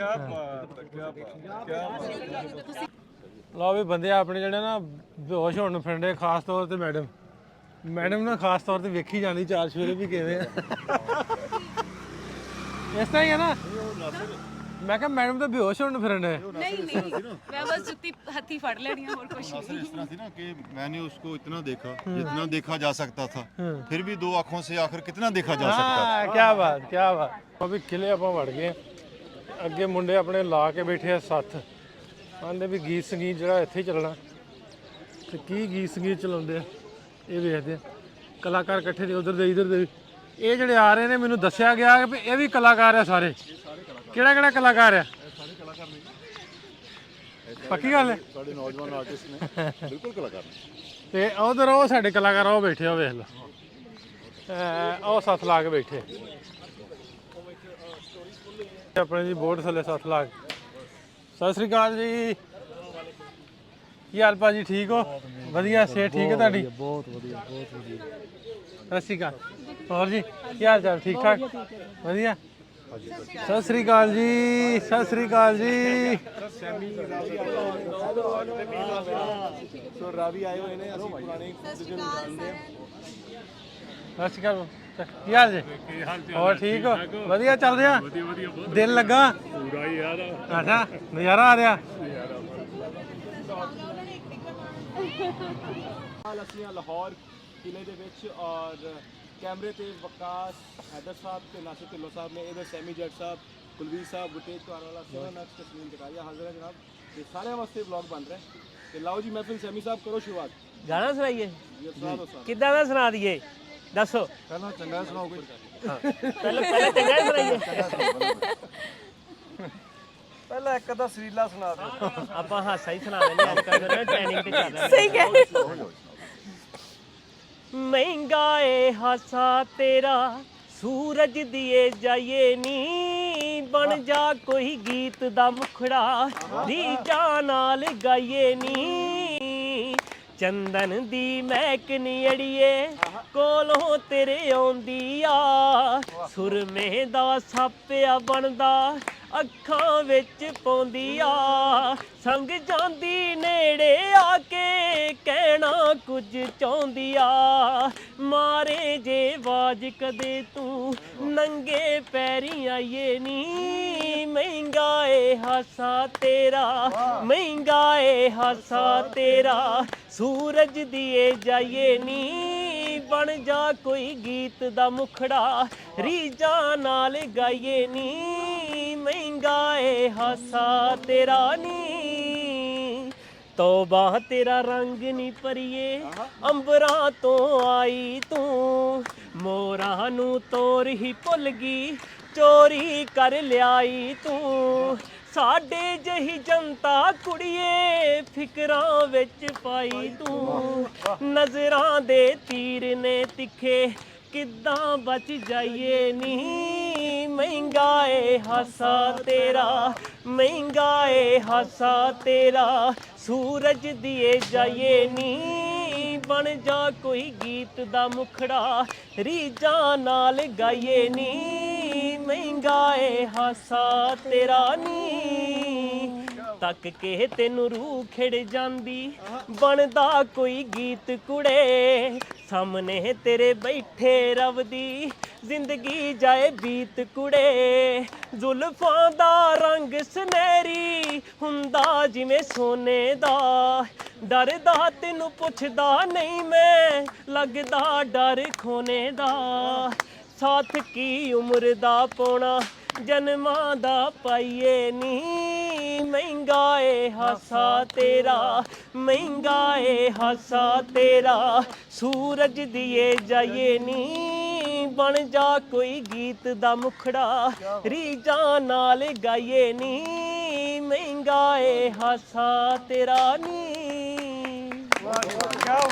ਲਓ ਵੀ ਬੰਦੇ ਆਪਣੇ ਜਿਹੜੇ ਨਾ ਬੇਹੋਸ਼ ਹੋਣ ਨੂੰ ਫਿਰਦੇ ਖਾਸ ਤੌਰ ਤੇ ਮੈਡਮ ਨਾ ਖਾਸ ਤੌਰ ਤੇ ਵੇਖੀ ਜਾਂਦੀ ਚਾਰ ਸਵੇਰੇ ਵੀ ਕਿਵੇਂ ਆ ਇਸ ਤਰ੍ਹਾਂ ਹੀ ਹੈ ਨਾ ਮੈਂ ਕਿਹਾ ਮੈਡਮ ਤਾਂ ਬੇਹੋਸ਼ ਹੋਣ ਨੂੰ ਫਿਰਦੇ नहीं मैं बस जुत्ती हथी फड़ लेनी है और कुछ नहीं इस तरह थी ना कि मैंने उसको इतना देखा जितना देखा जा सकता था फिर भी दो आंखों से आखिर कितना देखा जा सकता ਹਾਂ ਕੀ ਬਾਤ ਅਭੀ ਕਿਲੇ ਆਪਾਂ ਵੜ ਗਏ ਅੱਗੇ ਮੁੰਡੇ ਆਪਣੇ ਲਾ ਕੇ ਬੈਠੇ ਆ ਸੱਥ ਆਂਦੇ ਵੀ ਗੀਤ ਸੰਗੀਤ ਜਿਹੜਾ ਇੱਥੇ ਹੀ ਚੱਲਣਾ ਤੇ ਕੀ ਗੀਤ ਸੰਗੀਤ ਚਲਾਉਂਦੇ ਆ ਇਹ ਵੇਖਦੇ ਆ ਕਲਾਕਾਰ ਇਕੱਠੇ ਦੇ ਉਧਰ ਦੇ ਇਧਰ ਦੇ ਇਹ ਜਿਹੜੇ ਆ ਰਹੇ ਨੇ ਮੈਨੂੰ ਦੱਸਿਆ ਗਿਆ ਕਿ ਇਹ ਵੀ ਕਲਾਕਾਰ ਆ ਸਾਰੇ ਕਿਹੜਾ ਕਲਾਕਾਰ ਆ ਪੱਕੀ ਗੱਲ ਹੈ ਸਾਡੇ ਨੌਜਵਾਨ ਆਰਟਿਸਟ ਨੇ ਬਿਲਕੁਲ ਕਲਾਕਾਰ ਨੇ ਤੇ ਉਧਰ ਉਹ ਸਾਡੇ ਕਲਾਕਾਰ ਉਹ ਬੈਠੇ ਹੋ ਵੇਖ ਲਓ ਉਹ ਸੱਥ ਲਾ ਕੇ ਬੈਠੇ ਆਪਣੇ ਜੀ ਬੋਰਡ ਥੱਲੇ ਸੱਥ ਲਾ ਕੇ ਸਤਿ ਸ੍ਰੀ ਅਕਾਲ ਜੀ ਕੀ ਹਾਲ ਭਾਜੀ ਠੀਕ ਹੋ ਵਧੀਆ ਸਿਹਤ ਠੀਕ ਹੈ ਤੁਹਾਡੀ ਬਹੁਤ ਵਧੀਆ ਸਤਿ ਸ੍ਰੀ ਅਕਾਲ ਹੋਰ ਜੀ ਕੀ ਹਾਲ ਚਾਲ ਠੀਕ ਠਾਕ ਵਧੀਆ ਸਤਿ ਸ੍ਰੀ ਅਕਾਲ ਜੀ ਸਤਿ ਸ੍ਰੀ ਅਕਾਲ ਜੀ ਸੋ ਰਾਵੀ ਆਏ ਹੋਏ ਨੇ ਅਸੀਂ ਪੁਰਾਣੇ ਸਤਿ ਸ਼੍ਰੀ ਅਕਾਲ ਕੀ ਹਾਲ ਜੀ ਹੋਰ ਠੀਕ ਹੋ ਵਧੀਆ ਚੱਲ ਰਿਹਾ ਦਿਲ ਲੱਗਾ ਪੂਰਾ ਹੀ ਯਾਰ ਅੱਛਾ ਨਜ਼ਾਰਾ ਆ ਰਿਹਾ ਅਸੀਂ ਲਾਹੌਰ ਕਿਲੇ ਦੇ ਵਿੱਚ ਔਰ ਕੈਮਰੇ ਤੇ ਵਕਾਸ ਹੈਦਰ ਸਾਹਿਬ ਤੇ ਨਾਸਿਰ ਢਿੱਲੋਂ ਸਾਹਿਬ ਨੇ ਇਧਰ ਸੈਮੀ ਜੱਟ ਸਾਹਿਬ ਕੁਲਵੀਰ ਸਾਹਿਬ ਗੁਰਤੇਜ ਕਾਰਵਾਲਾ ਸੋਹਣ ਅਕਸ ਤਸਲੀਮ ਜਗਾਇਆ ਹਾਜ਼ਰ ਹੈ ਜਨਾਬ ਤੇ ਸਾਰਿਆਂ ਵਾਸਤੇ ਵਲੌਗ ਬਣ ਰਿਹਾ ਤੇ ਲਾਓ ਜੀ ਮਹਿਫਿਲ ਸੈਮੀ ਸਾਹਿਬ ਕਰੋ ਸ਼ੁਰੂਆਤ ਗਾਣਾ ਸੁਣਾਈਏ ਸੁਣਾ ਦਿਓ ਕਿੱਦਾਂ ਦਾ ਸੁਣਾ ਦਈਏ ਦੱਸੋ ਪਹਿਲਾਂ ਚੰਗਾ ਸੁਣਾਓ ਕੋਈ ਪਹਿਲਾਂ ਚੰਗਾ ਸੁਣਾਈਏ ਪਹਿਲਾਂ ਇੱਕ ਅੱਧਾ ਸਰੀਲਾ ਸੁਣਾ ਦਿਓ ਆਪਾਂ ਹਾਸਾ ਹੀ ਸੁਣਾ ਦਿੰਦੇ ਅੱਜ ਕੱਲ੍ਹ ਨਾ ਟ੍ਰੈਨਿੰਗ ਤੇ ਚੱਲ ਰਿਹਾ ਸਹੀ ਕਹਿ ਮਹਿੰਗਾ ਏ ਹਾਸਾ ਤੇਰਾ ਸੂਰਜ ਦੀਏ ਜਾਈਏ ਨੀ ਬਣ ਜਾ ਕੋਈ ਗੀਤ ਦਾ ਮੁਖੜਾ ਰੀਝਾਂ ਨਾਲ ਗਾਈਏ ਨੀ ਚੰਦਨ ਦੀ ਮਹਿਕ ਨੀ ਅੜੀਏ ਕੋਲੋਂ ਤੇਰੇ ਆਉਂਦੀ ਆ ਸੁਰਮੇ ਦਾ ਸਾਪਿਆ ਬਣਦਾ ਅੱਖਾਂ ਵਿੱਚ ਪਾਉਂਦੀ ਆ ਸੰਗ ਜਾਂਦੀ ਨੇੜੇ ਆ ਕੇ ਕਹਿਣਾ ਕੁਝ ਚਾਹੁੰਦੀ ਆ ਮਾਰੇ ਜੇ ਆਵਾਜ਼ ਕਦੇ ਤੂੰ ਨੰਗੇ ਪੈਰੀਂ ਆਈਏ ਨੀ ਮਹਿੰਗਾ ਏ ਹਾਸਾ ਤੇਰਾ ਮਹਿੰਗਾ ਏ ਹਾਸਾ ਤੇਰਾ ਸੂਰਜ ਦੀਏ ਜਾਈਏ ਨੀ ਬਣ ਜਾ ਕੋਈ ਗੀਤ ਦਾ ਮੁਖੜਾ ਰੀਝਾਂ ਨਾਲ ਗਾਈਏ ਨੀ ਮਹਿੰਗਾ ਏ ਹਾਸਾ ਤੇਰਾ ਨੀ ਤੋਬਾ ਤੇਰਾ ਰੰਗ ਨੀ ਪਰੀਏ ਅੰਬਰਾਂ ਤੋਂ ਆਈ ਤੂੰ ਮੋਰਾਂ ਨੂੰ ਤੋਰ ਹੀ ਭੁੱਲ ਗਈ ਚੋਰੀ ਕਰ ਲਿਆਈ ਤੂੰ ਸਾਡੇ ਜਹੀ ਜਨਤਾ ਕੁੜੀਏ ਫਿਕਰਾਂ ਵਿੱਚ ਪਾਈ ਤੂੰ ਨਜ਼ਰਾਂ ਦੇ ਤੀਰ ਨੇ ਤਿੱਖੇ ਕਿੱਦਾਂ ਬਚ ਜਾਈਏ ਨੀ ਮਹਿੰਗਾ ਏ ਹਾਸਾ ਤੇਰਾ ਮਹਿੰਗਾ ਏ ਹਾਸਾ ਤੇਰਾ ਸੂਰਜ ਦੀਏ ਜਾਈਏ ਨੀ ਬਣ ਜਾ ਕੋਈ ਗੀਤ ਦਾ ਮੁਖੜਾ ਰੀਝਾਂ ਨਾਲ ਗਾਈਏ ਨੀ ਮਹਿੰਗਾ ਏ ਹਾਸਾ ਤੇਰਾ ਨੀ ਤੱਕ ਕੇ ਤੈਨੂੰ ਰੂਹ ਖਿੜ ਜਾਂਦੀ ਬਣਦਾ ਕੋਈ ਗੀਤ ਕੁੜੇ ਸਾਹਮਣੇ ਤੇਰੇ ਬੈਠੇ ਰਬ ਦੀ ਜ਼ਿੰਦਗੀ ਜਾਏ ਬੀਤ ਕੁੜੇ ਜ਼ੁਲਫਾਂ ਦਾ ਰੰਗ ਸੁਨਹਿਰੀ ਹੁੰਦਾ ਜਿਵੇਂ ਸੋਨੇ ਦਾ ਡਰਦਾ ਦਾ ਤੈਨੂੰ ਪੁੱਛਦਾ ਨਹੀਂ ਮੈਂ ਲੱਗਦਾ ਡਰ ਖੋਨੇ ਦਾ ਸਾਥ ਕੀ ਉਮਰ ਦਾ ਪਾਉਣਾ ਜਨਮਾਂ ਦਾ ਪਾਈਏ ਨੀ ਮਹਿੰਗਾ ਏ ਹਾਸਾ ਤੇਰਾ ਮਹਿੰਗਾ ਏ ਹਾਸਾ ਤੇਰਾ ਸੂਰਜ ਦੀਏ ਜਾਈਏ ਨੀ ਬਣ ਜਾ ਕੋਈ ਗੀਤ ਦਾ ਮੁਖੜਾ ਰੀਜਾਂ ਨਾਲ ਗਾਈਏ ਨੀ ਮਹਿੰਗਾ ਏ ਹਾਸਾ ਤੇਰਾ ਨੀ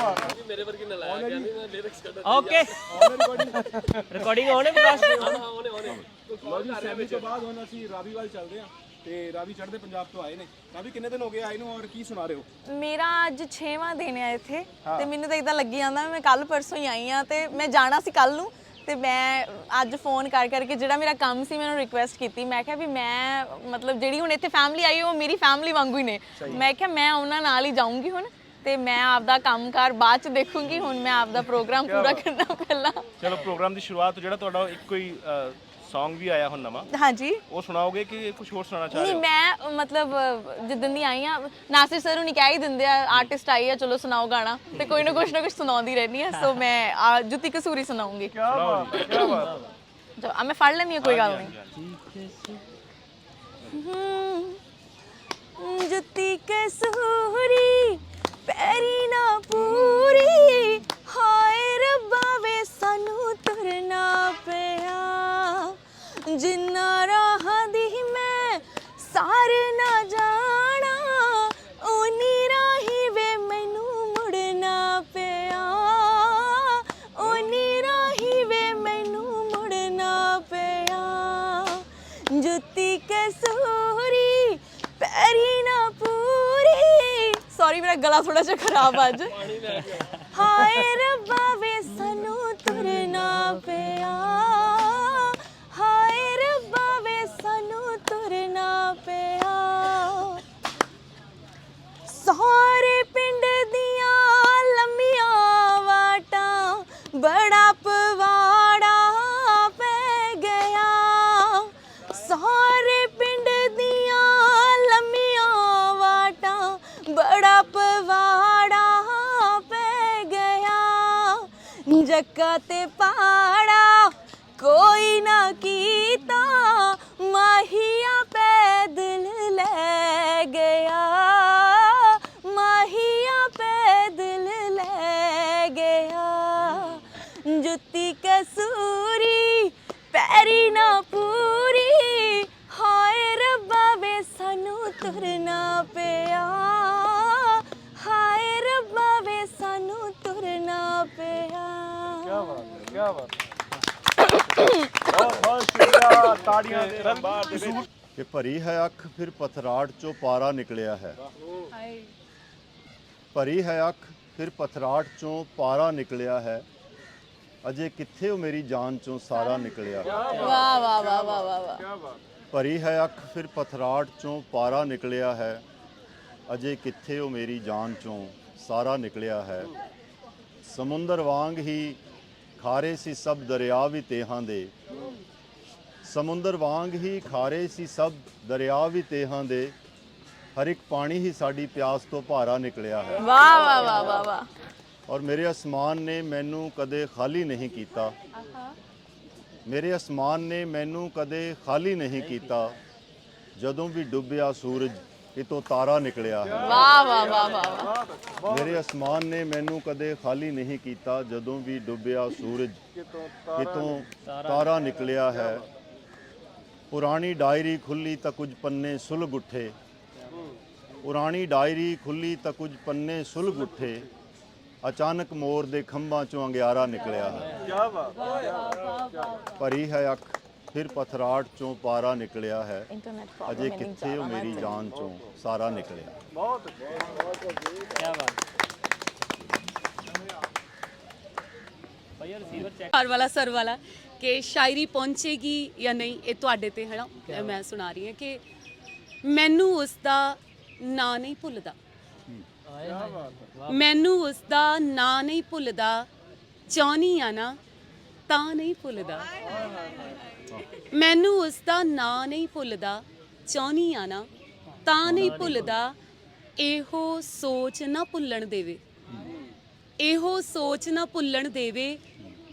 ਓਕੇ ਰਿਕਾਰਡਿੰਗ ਹੋਣੇ ਬਸ ਲਓ ਜੀ ਸੈਮੀ ਤੋਂ ਬਾਅਦ ਹੁਣ ਅਸੀਂ ਰਾਵੀ ਵੱਲ ਚੱਲਦੇ ਹਾਂ ਤੇ ਰਾਵੀ ਚੜ੍ਹਦੇ ਪੰਜਾਬ ਤੋਂ ਆਏ ਨੇ। ਰਾਵੀ ਕਿੰਨੇ ਦਿਨ ਹੋ ਗਏ ਆਏ ਨੂੰ ਔਰ ਕੀ ਸੁਣਾ ਰਹੇ ਹੋ? ਮੇਰਾ ਅੱਜ 6ਵਾਂ ਦਿਨ ਹੈ ਇੱਥੇ ਤੇ ਮੈਨੂੰ ਤਾਂ ਇਦਾਂ ਲੱਗੀ ਜਾਂਦਾ ਮੈਂ ਕੱਲ ਪਰਸੋਂ ਹੀ ਆਈ ਆ ਤੇ ਮੈਂ ਜਾਣਾ ਸੀ ਕੱਲ ਨੂੰ ਤੇ ਮੈਂ ਅੱਜ ਫੋਨ ਕਰਕੇ ਜਿਹੜਾ ਮੇਰਾ ਕੰਮ ਸੀ ਮੈਨੂੰ ਰਿਕੁਐਸਟ ਕੀਤੀ। ਮੈਂ ਕਿਹਾ ਵੀ ਮੈਂ ਮਤਲਬ ਜਿਹੜੀ ਹੁਣ ਇੱਥੇ ਫੈਮਿਲੀ ਆਈ ਉਹ ਮੇਰੀ ਫੈਮਿਲੀ ਵਾਂਗੂ ਹੀ ਨੇ। ਮੈਂ ਕਿਹਾ ਮੈਂ ਉਹਨਾਂ ਨਾਲ ਹੀ ਜਾਊਂਗੀ ਹੁਣ ਤੇ ਮੈਂ ਆਪਦਾ ਕੰਮਕਾਰ ਬਾਅਦ ਚ ਦੇਖੂੰਗੀ। ਹੁਣ ਮੈਂ ਆਪਦਾ ਪ੍ਰੋਗਰਾਮ ਪੂਰਾ ਕਰਨਾ ਪਹਿਲਾਂ। ਚਲੋ ਪ੍ਰੋਗਰਾਮ ਦੀ ਸ਼ੁਰੂਆਤ ਜਿਹੜਾ ਤੁਹਾਡਾ ਇੱਕ ਕੋਈ ਸੌਂਗ ਵੀ ਆਇਆ ਹੁਣ ਨਵਾਂ, ਹਾਂਜੀ ਉਹ ਸੁਣਾਓਗੇ ਕਿ ਕੁਝ ਹੋਰ ਸੁਣਾਉਣਾ ਚਾਹ ਰਹੇ ਨਹੀਂ ਹੋ? ਮੈਂ ਮਤਲਬ ਜਿੱਦਣ ਦੀ ਆਈ ਆ ਨਾਸਿਰ ਸਰ ਨੂੰ ਕਹਿ ਹੀ ਦਿੰਦੇ ਆ ਆਰਟਿਸਟ ਆਈ ਆ ਚਲੋ ਸੁਣਾਓ ਗਾਣਾ ਤੇ ਕੋਈ ਨਾ ਕੁਝ ਸੁਣਾਉਂਦੀ ਰਹਿੰਦੀ ਆ। ਸੋ ਮੈਂ ਜੁੱਤੀ ਕਸੂਰੀ ਸੁਣਾਉਂਗੀ। ਕੀ ਬਾਤ ਜੋ ਮੈਂ ਫੜ ਲੈਂਦੀ ਹਾਂ ਕੋਈ ਗੱਲ ਨਹੀਂ। ਜੁੱਤੀ ਕਸੂਰੀ ਪੈਰੀ ਨਾ ਪੂਰੀ ਹਾਏ ਰੱਬਾ ਵੇ ਸਾਨੂੰ ਤੁਰਨਾ ਪਿਆ ਜਿੰਨਾ ਰਾਹਾਂ ਦੀ ਮੈਂ ਸਾਰ ਨਾ ਜਾਣਾ ਓਨੀ ਰਾਹੀ ਵੇ ਮੈਨੂੰ ਮੁੜਨਾ ਪਿਆ ਓਨੀ ਰਾਹੀ ਵੇ ਮੈਨੂੰ ਮੁੜਨਾ ਪਿਆ ਜੁੱਤੀ ਕਸੂਰੀ ਪੈਰੀ ਨਾ ਪੂਰੀ ਸੌਰੀ ਮੇਰਾ ਗਲਾ ਥੋੜਾ ਜਿਹਾ ਖਰਾਬ ਅੱਜ ਹਾਏ ਰੱਬਾ ਵੇ ਸਾਨੂੰ ਤੁਰਨਾ ਪਿਆ ਹਾਏ ਰੱਬਾ ਵੇ ਸਾਨੂੰ ਤੁਰਨਾ ਪਿਆ ਸਾਰੇ ਪਿੰਡ ਦੀਆਂ ਲੰਮੀਆਂ ਵਾਟਾਂ ਬੜਾ ਪਵਾੜਾ ਪੈ ਗਿਆ ਸਾਰੇ ਪਿੰਡ ਦੀਆਂ ਲੰਮੀਆਂ ਵਾਟਾਂ ਬੜਾ ਪਵਾੜਾ ਪੈ ਗਿਆ ਜੱਕਾ ਤੇ ਪਾੜਾ ਕੋਈ ਨਾ ਕੀਤਾ ਮਾਹੀਆ ਪੈਦਲ ਲੈ ਗਿਆ ਮਾਹੀਆ ਪੈਦਲ ਲੈ ਗਿਆ ਜੁੱਤੀ ਕਸੂਰੀ ਪੈਰੀ ਨਾ ਪੂਰੀ ਹਾਏ ਰੱਬਾ ਵੇ ਸਾਨੂੰ ਤੁਰਨਾ ਪਿਆ ਹਾਏ ਰੱਬਾ ਵੇ ਸਾਨੂੰ ਤੁਰਨਾ ਪਿਆ। ਕੀ ਬਾਤ ਬਹੁਤ ਸ਼ੁਕਰੀਆ ਤਾੜੀਆਂ ਦੇ ਰੰਬਾਰ ਦੇ ਵਿੱਚ। ਕਿ ਭਰੀ ਹੈ ਅੱਖ ਫਿਰ ਪਥਰਾੜ ਚੋਂ ਪਾਰਾ ਨਿਕਲਿਆ ਹੈ ਭਰੀ ਹੈ ਅੱਖ ਫਿਰ ਪਥਰਾੜ ਚੋਂ ਪਾਰਾ ਨਿਕਲਿਆ ਹੈ ਅਜੇ ਕਿੱਥੇ ਉਹ ਮੇਰੀ ਜਾਨ ਚੋਂ ਸਾਰਾ ਨਿਕਲਿਆ ਹੈ ਵਾਹ ਵਾਹ ਵਾਹ ਵਾਹ ਵਾਹ ਕੀ ਬਾਤ ਭਰੀ ਹੈ ਅੱਖ ਫਿਰ ਪਥਰਾੜ ਚੋਂ ਪਾਰਾ ਨਿਕਲਿਆ ਹੈ ਅਜੇ ਕਿੱਥੇ ਉਹ ਮੇਰੀ ਜਾਨ ਚੋਂ ਸਾਰਾ ਨਿਕਲਿਆ ਹੈ ਸਮੁੰਦਰ ਵਾਂਗ ਹੀ ਖਾਰੇ ਸੀ ਸਭ ਦਰਿਆ ਵੀ ਤੇਹਾਂ ਦੇ ਸਮੁੰਦਰ ਵਾਂਗ ਹੀ ਖਾਰੇ ਸੀ ਸਭ ਦਰਿਆ ਵੀ ਤੇਹਾਂ ਦੇ ਹਰ ਇੱਕ ਪਾਣੀ ਹੀ ਸਾਡੀ ਪਿਆਸ ਤੋਂ ਭਾਰਾ ਨਿਕਲਿਆ ਹੈ ਵਾਹ ਵਾਹ ਵਾਹ ਵਾਹ ਵਾਹ ਔਰ ਮੇਰੇ ਅਸਮਾਨ ਨੇ ਮੈਨੂੰ ਕਦੇ ਖਾਲੀ ਨਹੀਂ ਕੀਤਾ ਮੇਰੇ ਅਸਮਾਨ ਨੇ ਮੈਨੂੰ ਕਦੇ ਖਾਲੀ ਨਹੀਂ ਕੀਤਾ ਜਦੋਂ ਵੀ ਡੁੱਬਿਆ ਸੂਰਜ ਕਿਤੋਂ ਤਾਰਾ ਨਿਕਲਿਆ ਹੈ ਵਾਹ ਵਾਹ ਵਾਹ ਵਾਹ ਮੇਰੇ ਅਸਮਾਨ ਨੇ ਮੈਨੂੰ ਕਦੇ ਖਾਲੀ ਨਹੀਂ ਕੀਤਾ ਜਦੋਂ ਵੀ ਡੁੱਬਿਆ ਸੂਰਜ ਕਿਤੋਂ ਤਾਰਾ ਨਿਕਲਿਆ ਹੈ ਪੁਰਾਣੀ ਡਾਇਰੀ ਖੁੱਲੀ ਤਾਂ ਕੁਝ ਪੰਨੇ ਸੁਲਗ ਉੱਠੇ ਪੁਰਾਣੀ ਡਾਇਰੀ ਖੁੱਲੀ ਤਾਂ ਕੁਝ ਪੰਨੇ ਸੁਲਗ ਉੱਠੇ ਅਚਾਨਕ ਮੋਰ ਦੇ ਖੰਭਾਂ ਚੋਂ ਅੰਗਿਆਰਾ ਨਿਕਲਿਆ ਹੈ ਕੀ ਬਾਤ ਭਰੀ ਹੈ ਅੱਖ ਫਿਰ ਪਥਰਾੜ ਚੋਂ ਪਾਰਾ ਨਿਕਲਿਆ ਹੈ ਇੰਟਰਨੈਟ ਅਜੇ ਪ੍ਰੋਬਲਮ ਕਿੱਥੇ ਉਹ ਮੇਰੀ ਜਾਨ ਚੋਂ ਸਾਰਾ ਨਿਕਲਿਆ ਬਹੁਤ ਕੀ ਬਾਤ ਭਈਆ ਰਿਸੀਵਰ ਚੈੱਕ ਹਰ ਵਾਲਾ ਸਰ ਵਾਲਾ ਕਿ ਸ਼ਾਇਰੀ ਪਹੁੰਚੇਗੀ ਜਾਂ ਨਹੀਂ ਇਹ ਤੁਹਾਡੇ ਤੇ ਹੈ ਨਾ ਮੈਂ ਸੁਣਾ ਰਹੀ ਹਾਂ ਕਿ ਮੈਨੂੰ ਉਸ ਦਾ ਨਾਂ ਨਹੀਂ ਭੁੱਲਦਾ ਮੈਨੂੰ ਉਸ ਦਾ ਨਾਂ ਨਹੀਂ ਭੁੱਲਦਾ ਚਾਹੁੰਦੀ ਆ ਨਾ ਤਾਂ ਨਹੀਂ ਭੁੱਲਦਾ ਮੈਨੂੰ ਉਸ ਦਾ ਨਾਂ ਨਹੀਂ ਭੁੱਲਦਾ ਚਾਹੁੰਦੀ ਆ ਨਾ ਤਾਂ ਨਹੀਂ ਭੁੱਲਦਾ ਇਹੋ ਸੋਚ ਨਾ ਭੁੱਲਣ ਦੇਵੇ, ਇਹੋ ਸੋਚ ਨਾ ਭੁੱਲਣ ਦੇਵੇ,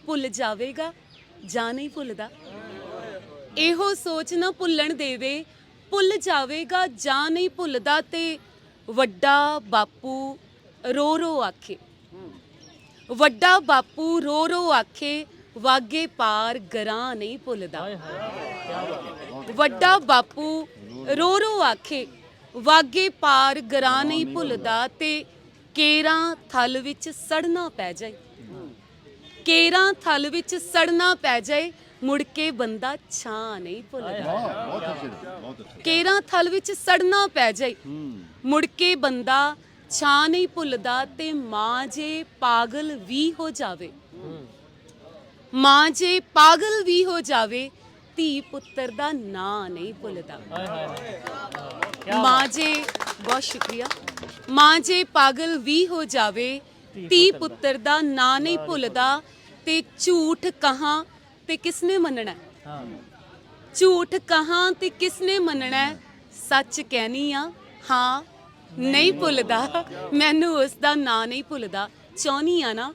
ਭੁੱਲ ਜਾਵੇਗਾ ਜਾਂ ਨਹੀਂ ਭੁੱਲਦਾ। ਇਹੋ ਸੋਚ ਨਾ ਭੁੱਲਣ ਦੇਵੇ, ਭੁੱਲ ਜਾਵੇਗਾ ਜਾਂ ਨਹੀਂ ਭੁੱਲਦਾ। ਤੇ ਵੱਡਾ ਬਾਪੂ ਰੋ ਰੋ ਆਖੇ, ਵੱਡਾ ਬਾਪੂ ਰੋ ਰੋ ਆਖੇ, ਵਾਗੇ ਪਾਰ ਗਰਾਂ ਨਹੀਂ ਭੁੱਲਦਾ। ਵੱਡਾ ਬਾਪੂ ਰੋ ਰੋ ਆਖੇ, ਵਾਗੇ ਪਾਰ ਗਰਾਂ ਨਹੀਂ ਭੁੱਲਦਾ। ਤੇ ਕੇਰਾਂ ਥਲ ਵਿੱਚ ਸੜਨਾ ਪੈ ਜਾਏ, ਕੇਰਾਂ ਥਲ ਵਿੱਚ ਸੜਨਾ ਪੈ ਜਾਏ, ਮੁੜ ਕੇ ਬੰਦਾ ਛਾਂ ਨਹੀਂ ਭੁੱਲਦਾ। ਬਹੁਤ ਅੱਛੇ ਬਹੁਤ ਅੱਛੇ। ਕੇਰਾਂ ਥਲ ਵਿੱਚ ਸੜਨਾ ਪੈ ਜਾਏ, ਮੁੜ ਕੇ ਬੰਦਾ ਛਾਂ ਨਹੀਂ ਭੁੱਲਦਾ। ਤੇ ਮਾਂ ਜੇ ਪਾਗਲ ਵੀ ਹੋ ਜਾਵੇ, ਮਾਂ ਜੇ ਪਾਗਲ ਵੀ ਹੋ ਜਾਵੇ, ਧੀ ਪੁੱਤਰ ਦਾ ਨਾਂ ਨਹੀਂ ਭੁੱਲਦਾ। ਮਾਂ ਜੇ, ਬਹੁਤ ਸ਼ੁਕਰੀਆ, ਮਾਂ ਜੇ ਪਾਗਲ ਵੀ ਹੋ ਜਾਵੇ, ਧੀ ਪੁੱਤਰ ਦਾ ਨਾਂ ਨਹੀਂ ਭੁੱਲਦਾ। ਤੇ ਝੂਠ ਕਹਾਂ ਤੇ ਕਿਸਨੇ ਮੰਨਣਾ, ਝੂਠ ਕਹਾਂ ਤੇ ਕਿਸਨੇ ਮੰਨਣਾ, ਸੱਚ ਕਹਿਨੀ ਆ ਹਾਂ ਨਹੀਂ ਭੁੱਲਦਾ, ਮੈਨੂੰ ਉਸ ਦਾ ਨਾਂ ਨਹੀਂ ਭੁੱਲਦਾ, ਚਾਹੁੰਦੀ ਆ ਨਾ